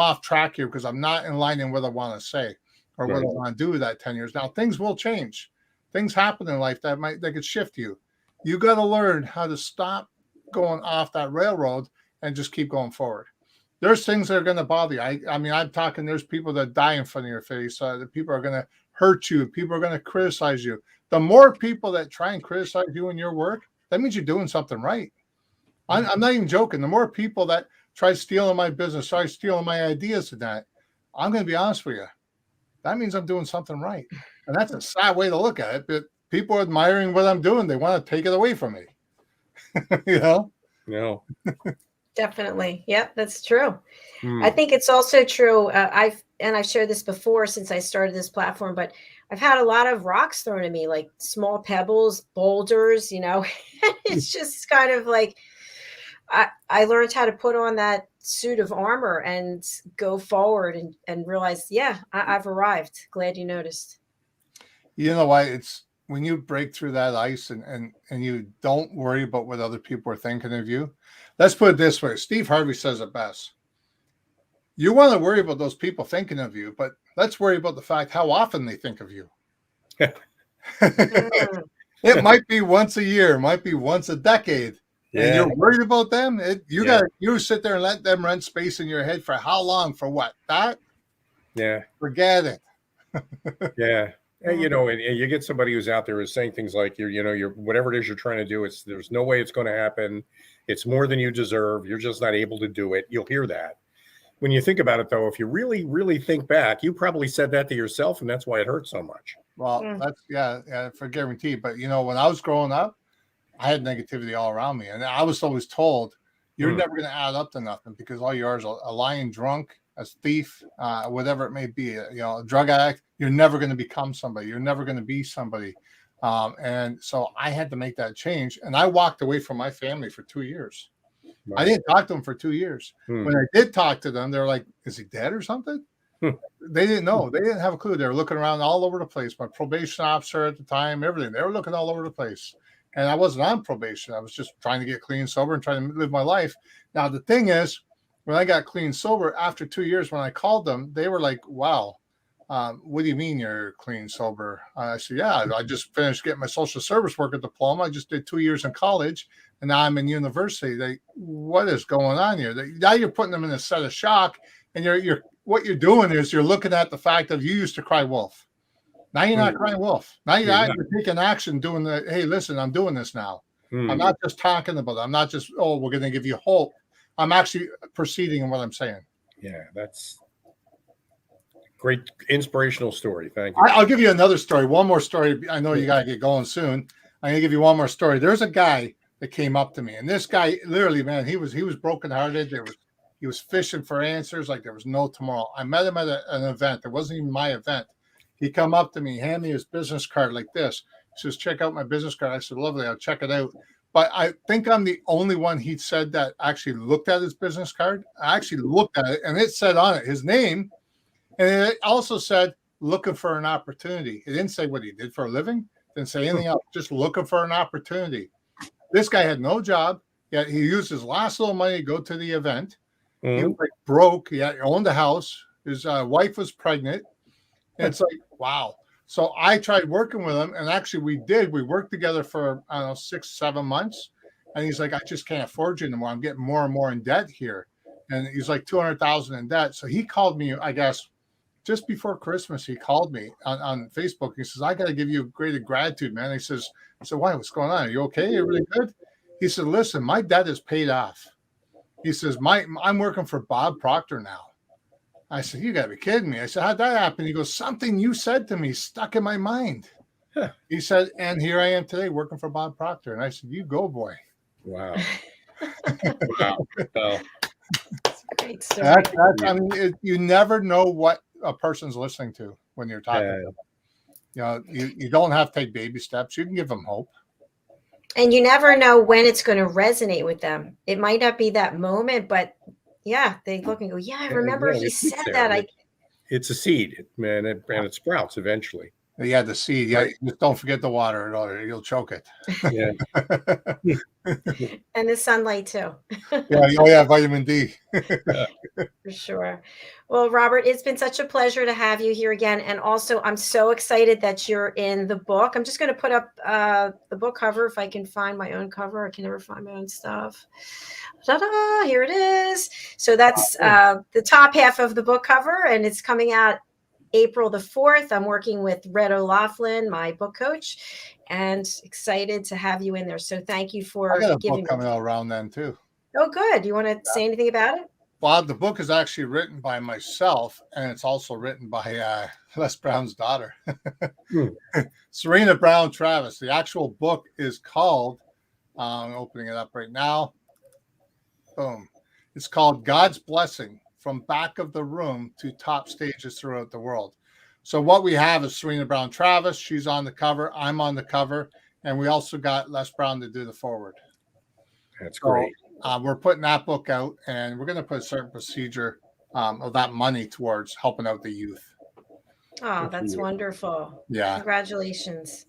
off track here because I'm not in line in what I want to say or what I want to do with that 10 years. Now, things will change. Things happen in life that could shift you. You got to learn how to stop going off that railroad and just keep going forward. There's things that are going to bother you. I mean, I'm talking, there's people that die in front of your face. The people are going to hurt you. People are going to criticize you. The more people that try and criticize you in your work, that means you're doing something right. I'm not even joking. The more people that try stealing my business, try stealing my ideas and that, I'm going to be honest with you. That means I'm doing something right. And that's a sad way to look at it. But people are admiring what I'm doing. They want to take it away from me. No. Definitely. Yep, that's true. I think it's also true. I've shared this before since I started this platform, but I've had a lot of rocks thrown at me, like small pebbles, boulders, It's just kind of like I learned how to put on that suit of armor and go forward and realize, I've arrived. Glad you noticed. You know why? It's when you break through that ice and you don't worry about what other people are thinking of you. Let's put it this way. Steve Harvey says it best. You want to worry about those people thinking of you, but let's worry about the fact how often they think of you. It might be once a year, might be once a decade. Yeah. And you're worried about them. You sit there and let them rent space in your head for how long? For what? That? Yeah. Forget it. Yeah. And, and you get somebody who's out there is saying things like, you're whatever it is you're trying to do, there's no way it's going to happen. It's more than you deserve. You're just not able to do it. You'll hear that. When you think about it, though, if you really, really think back, you probably said that to yourself, and that's why it hurts so much. Well, that's for guarantee. But, when I was growing up, I had negativity all around me. And I was always told, you're never going to add up to nothing because all you are is a lying drunk, a thief, whatever it may be, a drug addict. You're never going to become somebody. You're never going to be somebody. And so I had to make that change. And I walked away from my family for 2 years. Right. I didn't talk to them for 2 years. When I did talk to them, they were like, is he dead or something? They didn't know. They didn't have a clue. They were looking around all over the place. My probation officer at the time, everything. They were looking all over the place. And I wasn't on probation. I was just trying to get clean and sober and trying to live my life. Now, the thing is, when I got clean and sober, after 2 years, when I called them, they were like, wow, what do you mean you're clean and sober? I said, yeah, I just finished getting my social service worker diploma. I just did 2 years in college, and now I'm in university. What is going on here? Now you're putting them in a set of shock, and what you're doing is you're looking at the fact of you used to cry wolf. Now you're not crying wolf. Now you're taking action, doing hey, listen, I'm doing this now. I'm not just talking about it. I'm not just, we're going to give you hope. I'm actually proceeding in what I'm saying. Yeah, that's great, inspirational story. Thank you. I'll give you another story. One more story. I know you got to get going soon. I'm going to give you one more story. There's a guy that came up to me, and this guy, literally, man, he was brokenhearted. He was fishing for answers like there was no tomorrow. I met him at an event. It wasn't even my event. He come up to me, hand me his business card like this. He says, check out my business card. I said, lovely, I'll check it out. But I think I'm the only one he said that actually looked at his business card. I actually looked at it, and it said on it his name. And it also said, looking for an opportunity. It didn't say what he did for a living. It didn't say anything else, just looking for an opportunity. This guy had no job, yet he used his last little money to go to the event. He was like broke. He owned a house. His wife was pregnant. And it's like, wow. So I tried working with him, and actually we worked together for, I don't know, 6-7 months. And he's like, I just can't afford you anymore. I'm getting more and more in debt here. And he's like $200,000 in debt. So he called me, I guess, just before Christmas. He called me on Facebook. He says, I got to give you a great gratitude, man. He says, I said, why? What's going on? Are you okay? You're really good? He said, listen, my debt is paid off. He says, I'm working for Bob Proctor now. I said, you got to be kidding me. I said, how'd that happen? He goes, something you said to me stuck in my mind. Huh. He said, and here I am today working for Bob Proctor. And I said, you go, boy. Wow. Wow. Well, that's a great story. I mean, you never know what a person's listening to when you're talking to them. You know, you don't have to take baby steps. You can give them hope. And you never know when it's going to resonate with them. It might not be that moment, but yeah, they look and go, yeah, I remember he said that. It's a seed, man, and it sprouts eventually. Yeah, the seed. Yeah, just don't forget the water, or you'll choke it. Yeah. And the sunlight too. Yeah, vitamin D. For sure. Well, Robert, it's been such a pleasure to have you here again. And also, I'm so excited that you're in the book. I'm just going to put up the book cover if I can find my own cover. I can never find my own stuff. Ta-da! Here it is. So that's the top half of the book cover, and it's coming out April the 4th. I'm working with Red O'Laughlin, my book coach, and excited to have you in there. So thank you for I got a giving book coming out around then too. Oh, good. You want to say anything about it? Well, the book is actually written by myself, and it's also written by Les Brown's daughter, Serena Brown Travis. The actual book is called, I'm opening it up right now. Boom. It's called God's Blessing, From Back of the Room to Top Stages Throughout the World. So what we have is Serena Brown Travis. She's on the cover. I'm on the cover. And we also got Les Brown to do the forward. That's great. We're putting that book out, and we're going to put a certain procedure of that money towards helping out the youth. Oh, that's wonderful. Yeah. Congratulations.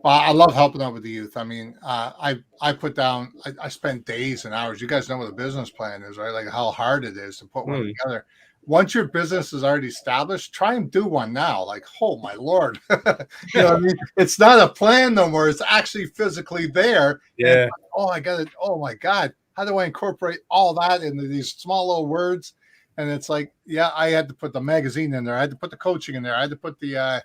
Well, I love helping out with the youth. I mean, I put down, I spent days and hours. You guys know what a business plan is, right? Like how hard it is to put one together. Once your business is already established, try and do one now. Like, oh my Lord. You know what I mean? It's not a plan no more. It's actually physically there. Yeah. And, I got it. Oh my God. How do I incorporate all that into these small little words? And it's like, yeah, I had to put the magazine in there. I had to put the coaching in there. I had to put the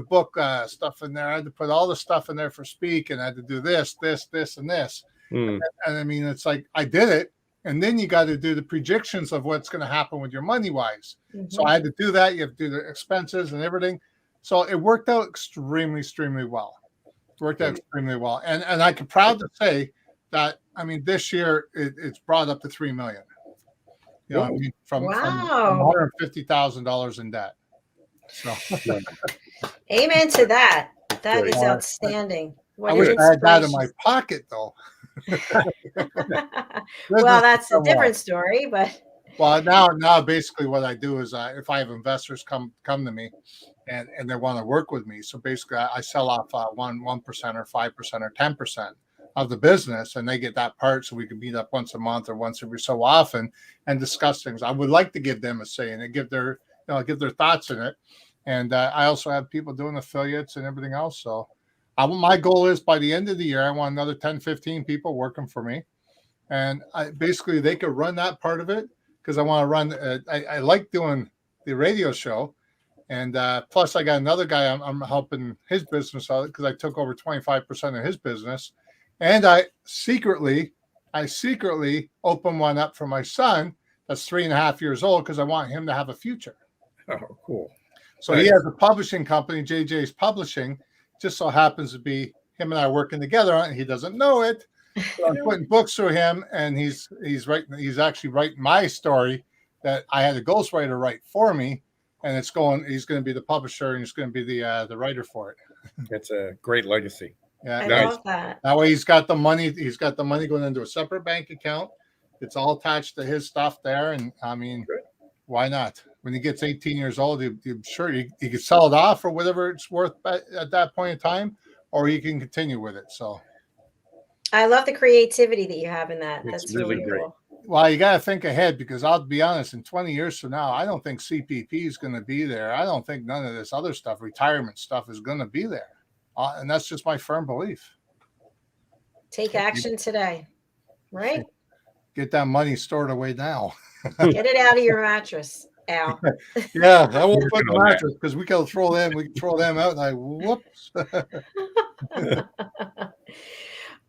book stuff in there. I had to put all the stuff in there for speak, and I had to do this, and this. And I mean, it's like I did it. And then you got to do the projections of what's going to happen with your money wise. So I had to do that. You have to do the expenses and everything. So it worked out extremely well. Extremely well. And I can proud to say that, I mean, this year it's brought up to $3 million. You know, I mean, from $150,000 in debt. So amen to that. That is outstanding. I wish I had that in my pocket though. Well, that's a different story, but well, now basically what I do is if I have investors come to me, and they want to work with me. So basically, I sell off 1% or 5% or 10% of the business, and they get that part. So we can meet up once a month or once every so often and discuss things. I would like to give them a say and give their thoughts in it. And I also have people doing affiliates and everything else. So my goal is by the end of the year, I want another 10, 15 people working for me. And basically they could run that part of it because I want to run. I like doing the radio show. And plus I got another guy I'm helping his business out because I took over 25% of his business. And I secretly opened one up for my son that's 3.5 years old because I want him to have a future. Oh, cool. So he has a publishing company, JJ's Publishing. Just so happens to be him and I working together on it. He doesn't know it. So I'm putting books through him, and he's actually writing my story that I had a ghostwriter write for me, and he's going to be the publisher and he's going to be the writer for it. That's a great legacy. Yeah, I nice. love that. That way he's got the money. He's got the money going into a separate bank account. It's all attached to his stuff there, and I mean, why not? When he gets 18 years old, I'm sure he could sell it off for whatever it's worth at that point in time, or he can continue with it. So I love the creativity that you have in that. It's That's really really great. cool. well, you got to think ahead because I'll be honest, in 20 years from now, I don't think CPP is going to be there. I don't think none of this other stuff, retirement stuff, is going to be there. And that's just my firm belief. Take action today, right? Get that money stored away now. Get it out of your mattress, Al. Yeah, I won't put Working the on that. mattress because we can throw them out, and whoops.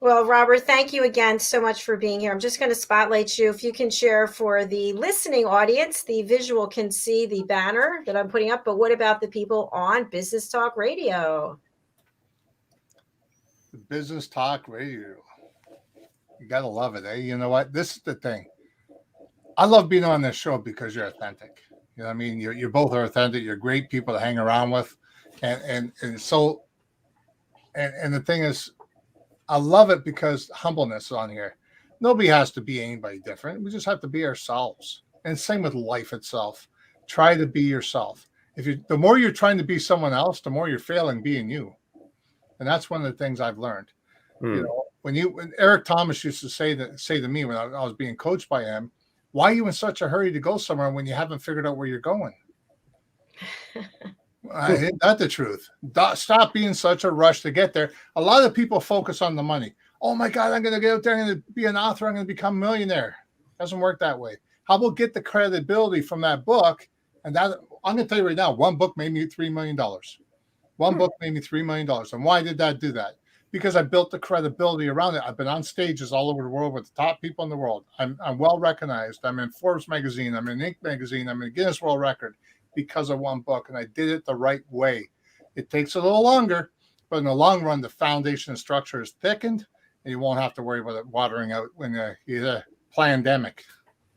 Well, Robert, thank you again so much for being here. I'm just going to spotlight you. If you can share for the listening audience, the visual can see the banner that I'm putting up, but what about the people on Business Talk Radio? Business Talk Radio. You gotta love it, eh? You know what? This is the thing. I love being on this show because you're authentic. You know what I mean? You're both are authentic. You're great people to hang around with, and so the thing is, I love it because humbleness is on here. Nobody has to be anybody different. We just have to be ourselves. And same with life itself. Try to be yourself. The more you're trying to be someone else, the more you're failing being you. And that's one of the things I've learned. You know, when Eric Thomas used to say to me when I was being coached by him, why are you in such a hurry to go somewhere when you haven't figured out where you're going? Ain't that the truth? Stop being such a rush to get there. A lot of people focus on the money. Oh my God, I'm going to get out there. I'm going to be an author. I'm going to become a millionaire. Doesn't work that way. How about get the credibility from that book? And that I'm going to tell you right now, one book made me $3 million. One book made me $3 million. And why did that do that? Because I built the credibility around it. I've been on stages all over the world with the top people in the world. I'm well recognized. I'm in Forbes magazine. I'm in Inc magazine. I'm in Guinness World Record because of one book. And I did it the right way. It takes a little longer, but in the long run, the foundation and structure is thickened, and you won't have to worry about it watering out when you have a pandemic.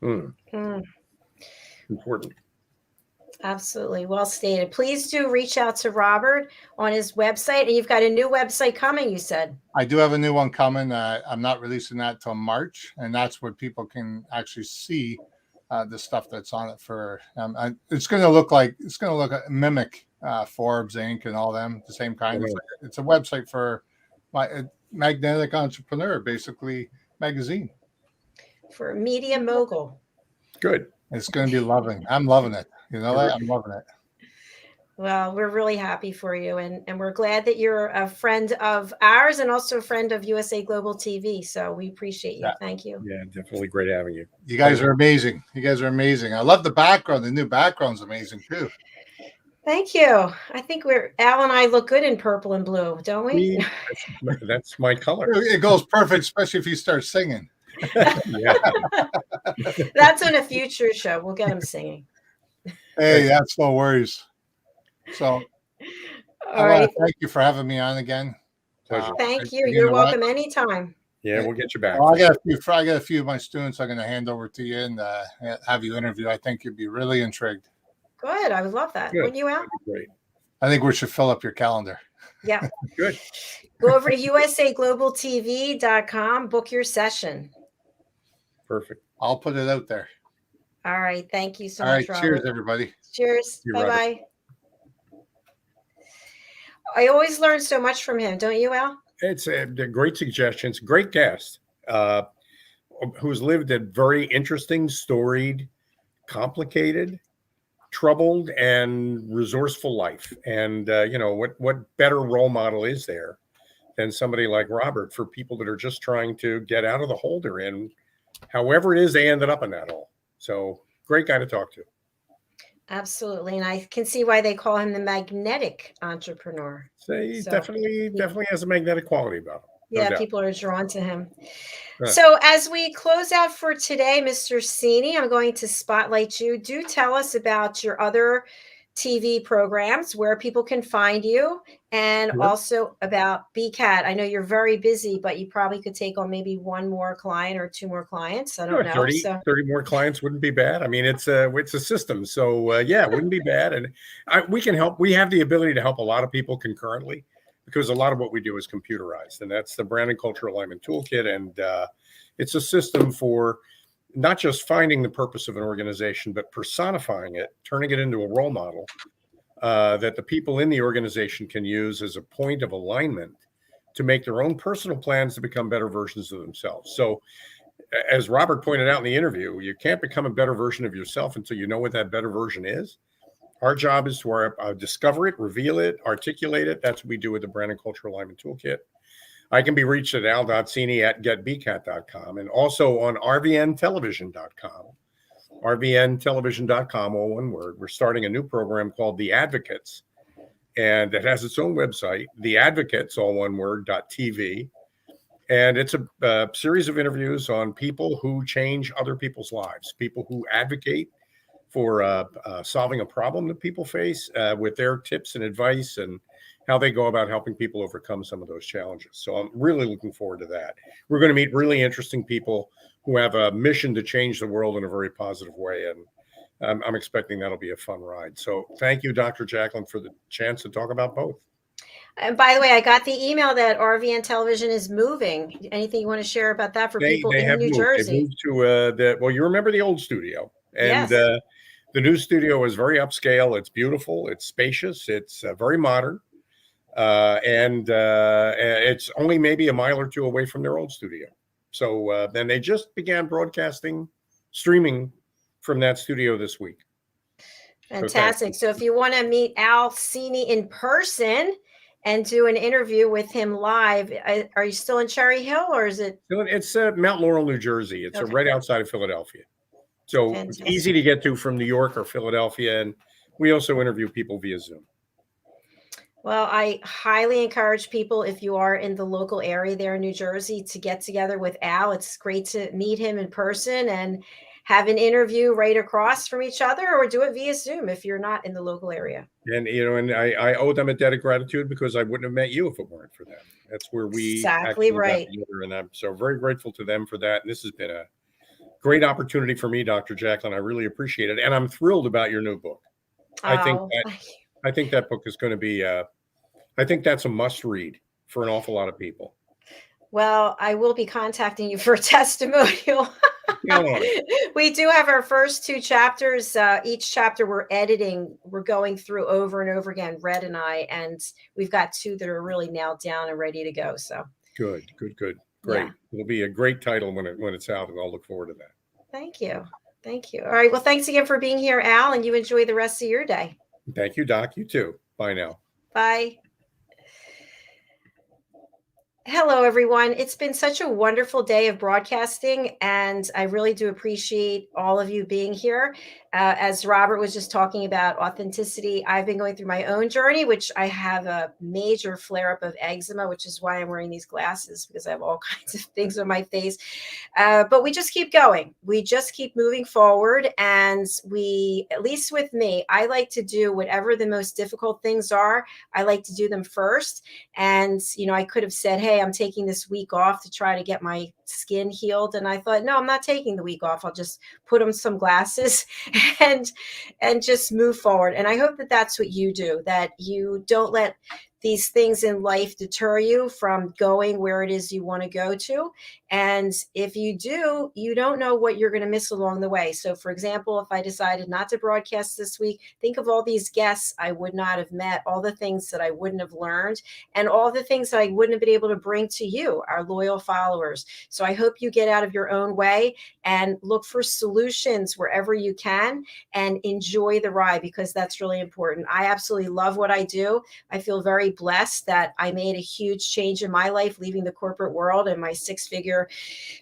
Important. Absolutely. Well stated. Please do reach out to Robert on his website. And you've got a new website coming, you said. I do have a new one coming. I'm not releasing that till March, and that's where people can actually see the stuff that's on it. It's going to mimic Forbes, Inc. and all them, the same kind. It's a website for my magnetic entrepreneur, basically magazine. For a media mogul. Good. It's going to be loving. I'm loving it. You know that? I'm loving it. Well, we're really happy for you. And we're glad that you're a friend of ours and also a friend of USA Global TV. So we appreciate you. Yeah. Thank you. Yeah, definitely great having you. You guys are amazing. You guys are amazing. I love the background. The new background's amazing too. Thank you. I think Al and I look good in purple and blue, don't we? That's my color. It goes perfect, especially if you start singing. Yeah. That's on a future show. We'll get him singing. Hey, that's no worries. So All right. thank you for having me on again. Pleasure. Thank you. You're welcome anytime. Yeah, we'll get you back. Well, I got a few of my students I'm going to hand over to you and have you interview. I think you'd be really intrigued. Good. I would love that. Good. Wouldn't you, Al? Great. I think we should fill up your calendar. Yeah. Good. Go over to usaglobaltv.com. Book your session. Perfect. I'll put it out there. All right. Thank you so All much, right. Robert. Cheers, everybody. Cheers. You're Bye-bye. I always learn so much from him, don't you, Al? It's great suggestions, great guest, who's lived a very interesting, storied, complicated, troubled, and resourceful life. And what better role model is there than somebody like Robert for people that are just trying to get out of the hole they're in, however it is they ended up in that hole. So great guy to talk to. Absolutely. And I can see why they call him the magnetic entrepreneur. So he So, definitely has a magnetic quality about him. No yeah, doubt. people are drawn to him. Right. So as we close out for today, Mr. Cini, I'm going to spotlight you. Do tell us about your other TV programs, where people can find you, and Sure. also about BCAT. I know you're very busy, but you probably could take on maybe one more client or two more clients. I don't Sure, know. 30, So 30 more clients wouldn't be bad. I mean, it's a system. So yeah, it wouldn't be bad. And we can help. We have the ability to help a lot of people concurrently because a lot of what we do is computerized. And that's the Brand and Culture Alignment Toolkit. And it's a system for not just finding the purpose of an organization, but personifying it, turning it into a role model that the people in the organization can use as a point of alignment to make their own personal plans to become better versions of themselves. So as Robert pointed out in the interview, you can't become a better version of yourself until you know what that better version is. Our job is to discover it, reveal it, articulate it. That's what we do with the Brand and Culture Alignment Toolkit. I can be reached at al.cini@getbcat.com and also on rvntelevision.com. rvntelevision.com, all one word. We're starting a new program called The Advocates, and it has its own website, The Advocates, all one word, .tv. And it's a series of interviews on people who change other people's lives, people who advocate for solving a problem that people face with their tips and advice and how they go about helping people overcome some of those challenges. So I'm really looking forward to that. We're going to meet really interesting people who have a mission to change the world in a very positive way. And I'm expecting that'll be a fun ride. So thank you, Dr. Jacalyn, for the chance to talk about both. and by the way, I got the email that RVN Television is moving. Anything you want to share about that for people They in have New moved. They Jersey? moved to well, you remember the old studio, and Yes. the new studio is very upscale. It's beautiful. It's spacious. It's very modern, and it's only maybe a mile or two away from their old studio. So then they just began broadcasting, streaming from that studio this week. Fantastic. So if you want to meet Al Cini in person and do an interview with him live, are you still in Cherry Hill, or is it? It's Mount Laurel, New Jersey. It's Okay. right outside of Philadelphia. So it's Fantastic. easy to get to from New York or Philadelphia. And we also interview people via Zoom. Well, I highly encourage people, if you are in the local area there in New Jersey, to get together with Al. It's great to meet him in person and have an interview right across from each other, or do it via Zoom if you're not in the local area. And, and I owe them a debt of gratitude because I wouldn't have met you if it weren't for them. That's where we Exactly right. got together. And I'm so very grateful to them for that. And this has been a great opportunity for me, Dr. Jacalyn. I really appreciate it. And I'm thrilled about your new book. I think that book is going to be, I think that's a must read for an awful lot of people. Well, I will be contacting you for a testimonial. We do have our first two chapters. Each chapter we're going through over and over again, Red and I, and we've got two that are really nailed down and ready to go. So good. Great. Yeah. It'll be a great title when it's out, and I'll look forward to that. Thank you. All right. Well, thanks again for being here, Al, and you enjoy the rest of your day. Thank you, Doc. You too. Bye now. Bye. Hello, everyone. It's been such a wonderful day of broadcasting, and I really do appreciate all of you being here. As Robert was just talking about authenticity, I've been going through my own journey, which I have a major flare-up of eczema, which is why I'm wearing these glasses, because I have all kinds of things on my face. But we just keep going. We just keep moving forward, and at least with me, I like to do whatever the most difficult things are. I like to do them first. And, I could have said, hey, I'm taking this week off to try to get my skin healed. And I thought, no, I'm not taking the week off. I'll just put on some glasses and just move forward. And I hope that that's what you do, that you don't let these things in life deter you from going where it is you want to go to. And if you do, you don't know what you're going to miss along the way. So for example, if I decided not to broadcast this week, think of all these guests I would not have met, all the things that I wouldn't have learned, and all the things that I wouldn't have been able to bring to you, our loyal followers. So I hope you get out of your own way and look for solutions wherever you can and enjoy the ride, because that's really important. I absolutely love what I do. I feel very blessed that I made a huge change in my life, leaving the corporate world and my six-figure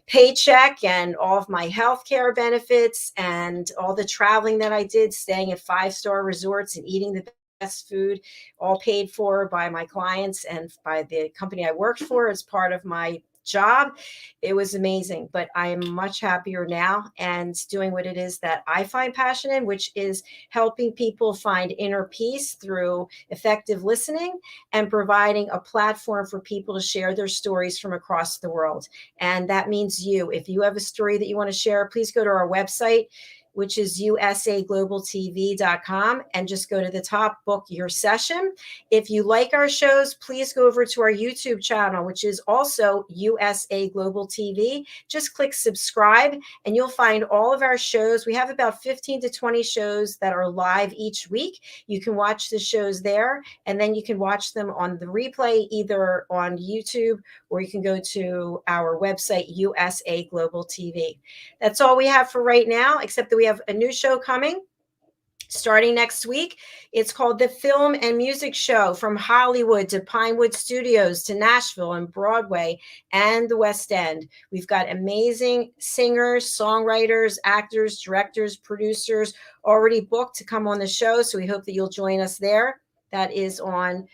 paycheck and all of my healthcare benefits and all the traveling that I did, staying at 5-star resorts and eating the best food, all paid for by my clients and by the company I worked for as part of my job. It was amazing, but I am much happier now and doing what it is that I find passion in, which is helping people find inner peace through effective listening and providing a platform for people to share their stories from across the world. And that means you. If you have a story that you want to share, please go to our website, which is usaglobaltv.com, and just go to the top, book your session. If you like our shows, please go over to our YouTube channel, which is also USA Global TV. Just click subscribe and you'll find all of our shows. We have about 15 to 20 shows that are live each week. You can watch the shows there, and then you can watch them on the replay, either on YouTube, or you can go to our website, USA Global TV. That's all we have for right now, except that we have a new show coming starting next week. It's called The Film and Music Show, from Hollywood to Pinewood Studios to Nashville and Broadway and the West End. We've got amazing singers, songwriters, actors, directors, producers already booked to come on the show. So we hope that you'll join us there. That is on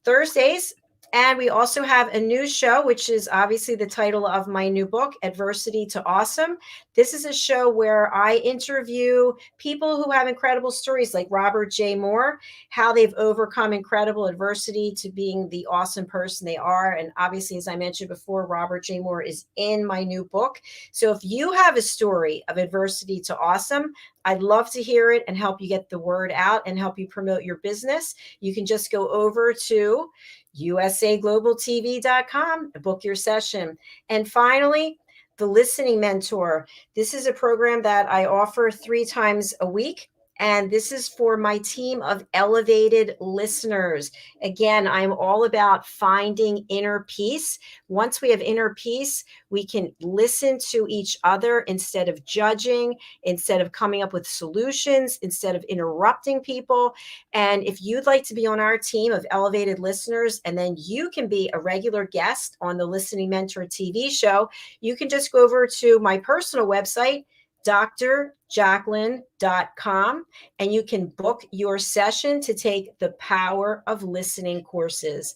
Thursdays. And we also have a new show, which is obviously the title of my new book, Adversity to Awesome. This is a show where I interview people who have incredible stories, like Robert J. Moore, how they've overcome incredible adversity to being the awesome person they are. And obviously, as I mentioned before, Robert J. Moore is in my new book. So if you have a story of adversity to awesome, I'd love to hear it and help you get the word out and help you promote your business. You can just go over to usaglobaltv.com, book your session. And finally, the Listening Mentor. This is a program that I offer 3 times a week. And this is for my team of elevated listeners. Again, I'm all about finding inner peace. Once we have inner peace, we can listen to each other instead of judging, instead of coming up with solutions, instead of interrupting people. And if you'd like to be on our team of elevated listeners, and then you can be a regular guest on the Listening Mentor TV show, you can just go over to my personal website, drjacalyn.com, and you can book your session to take the Power of Listening courses.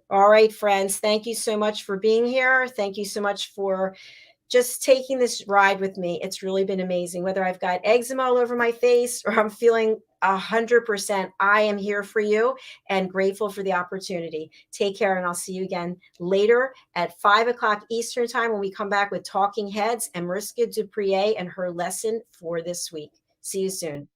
All right, friends, thank you so much for being here. Thank you so much for just taking this ride with me. It's really been amazing. Whether I've got eczema all over my face or I'm feeling 100%, I am here for you and grateful for the opportunity. Take care, and I'll see you again later at 5 o'clock Eastern time when we come back with Talking Heads and Mariska Duprier and her lesson for this week. See you soon.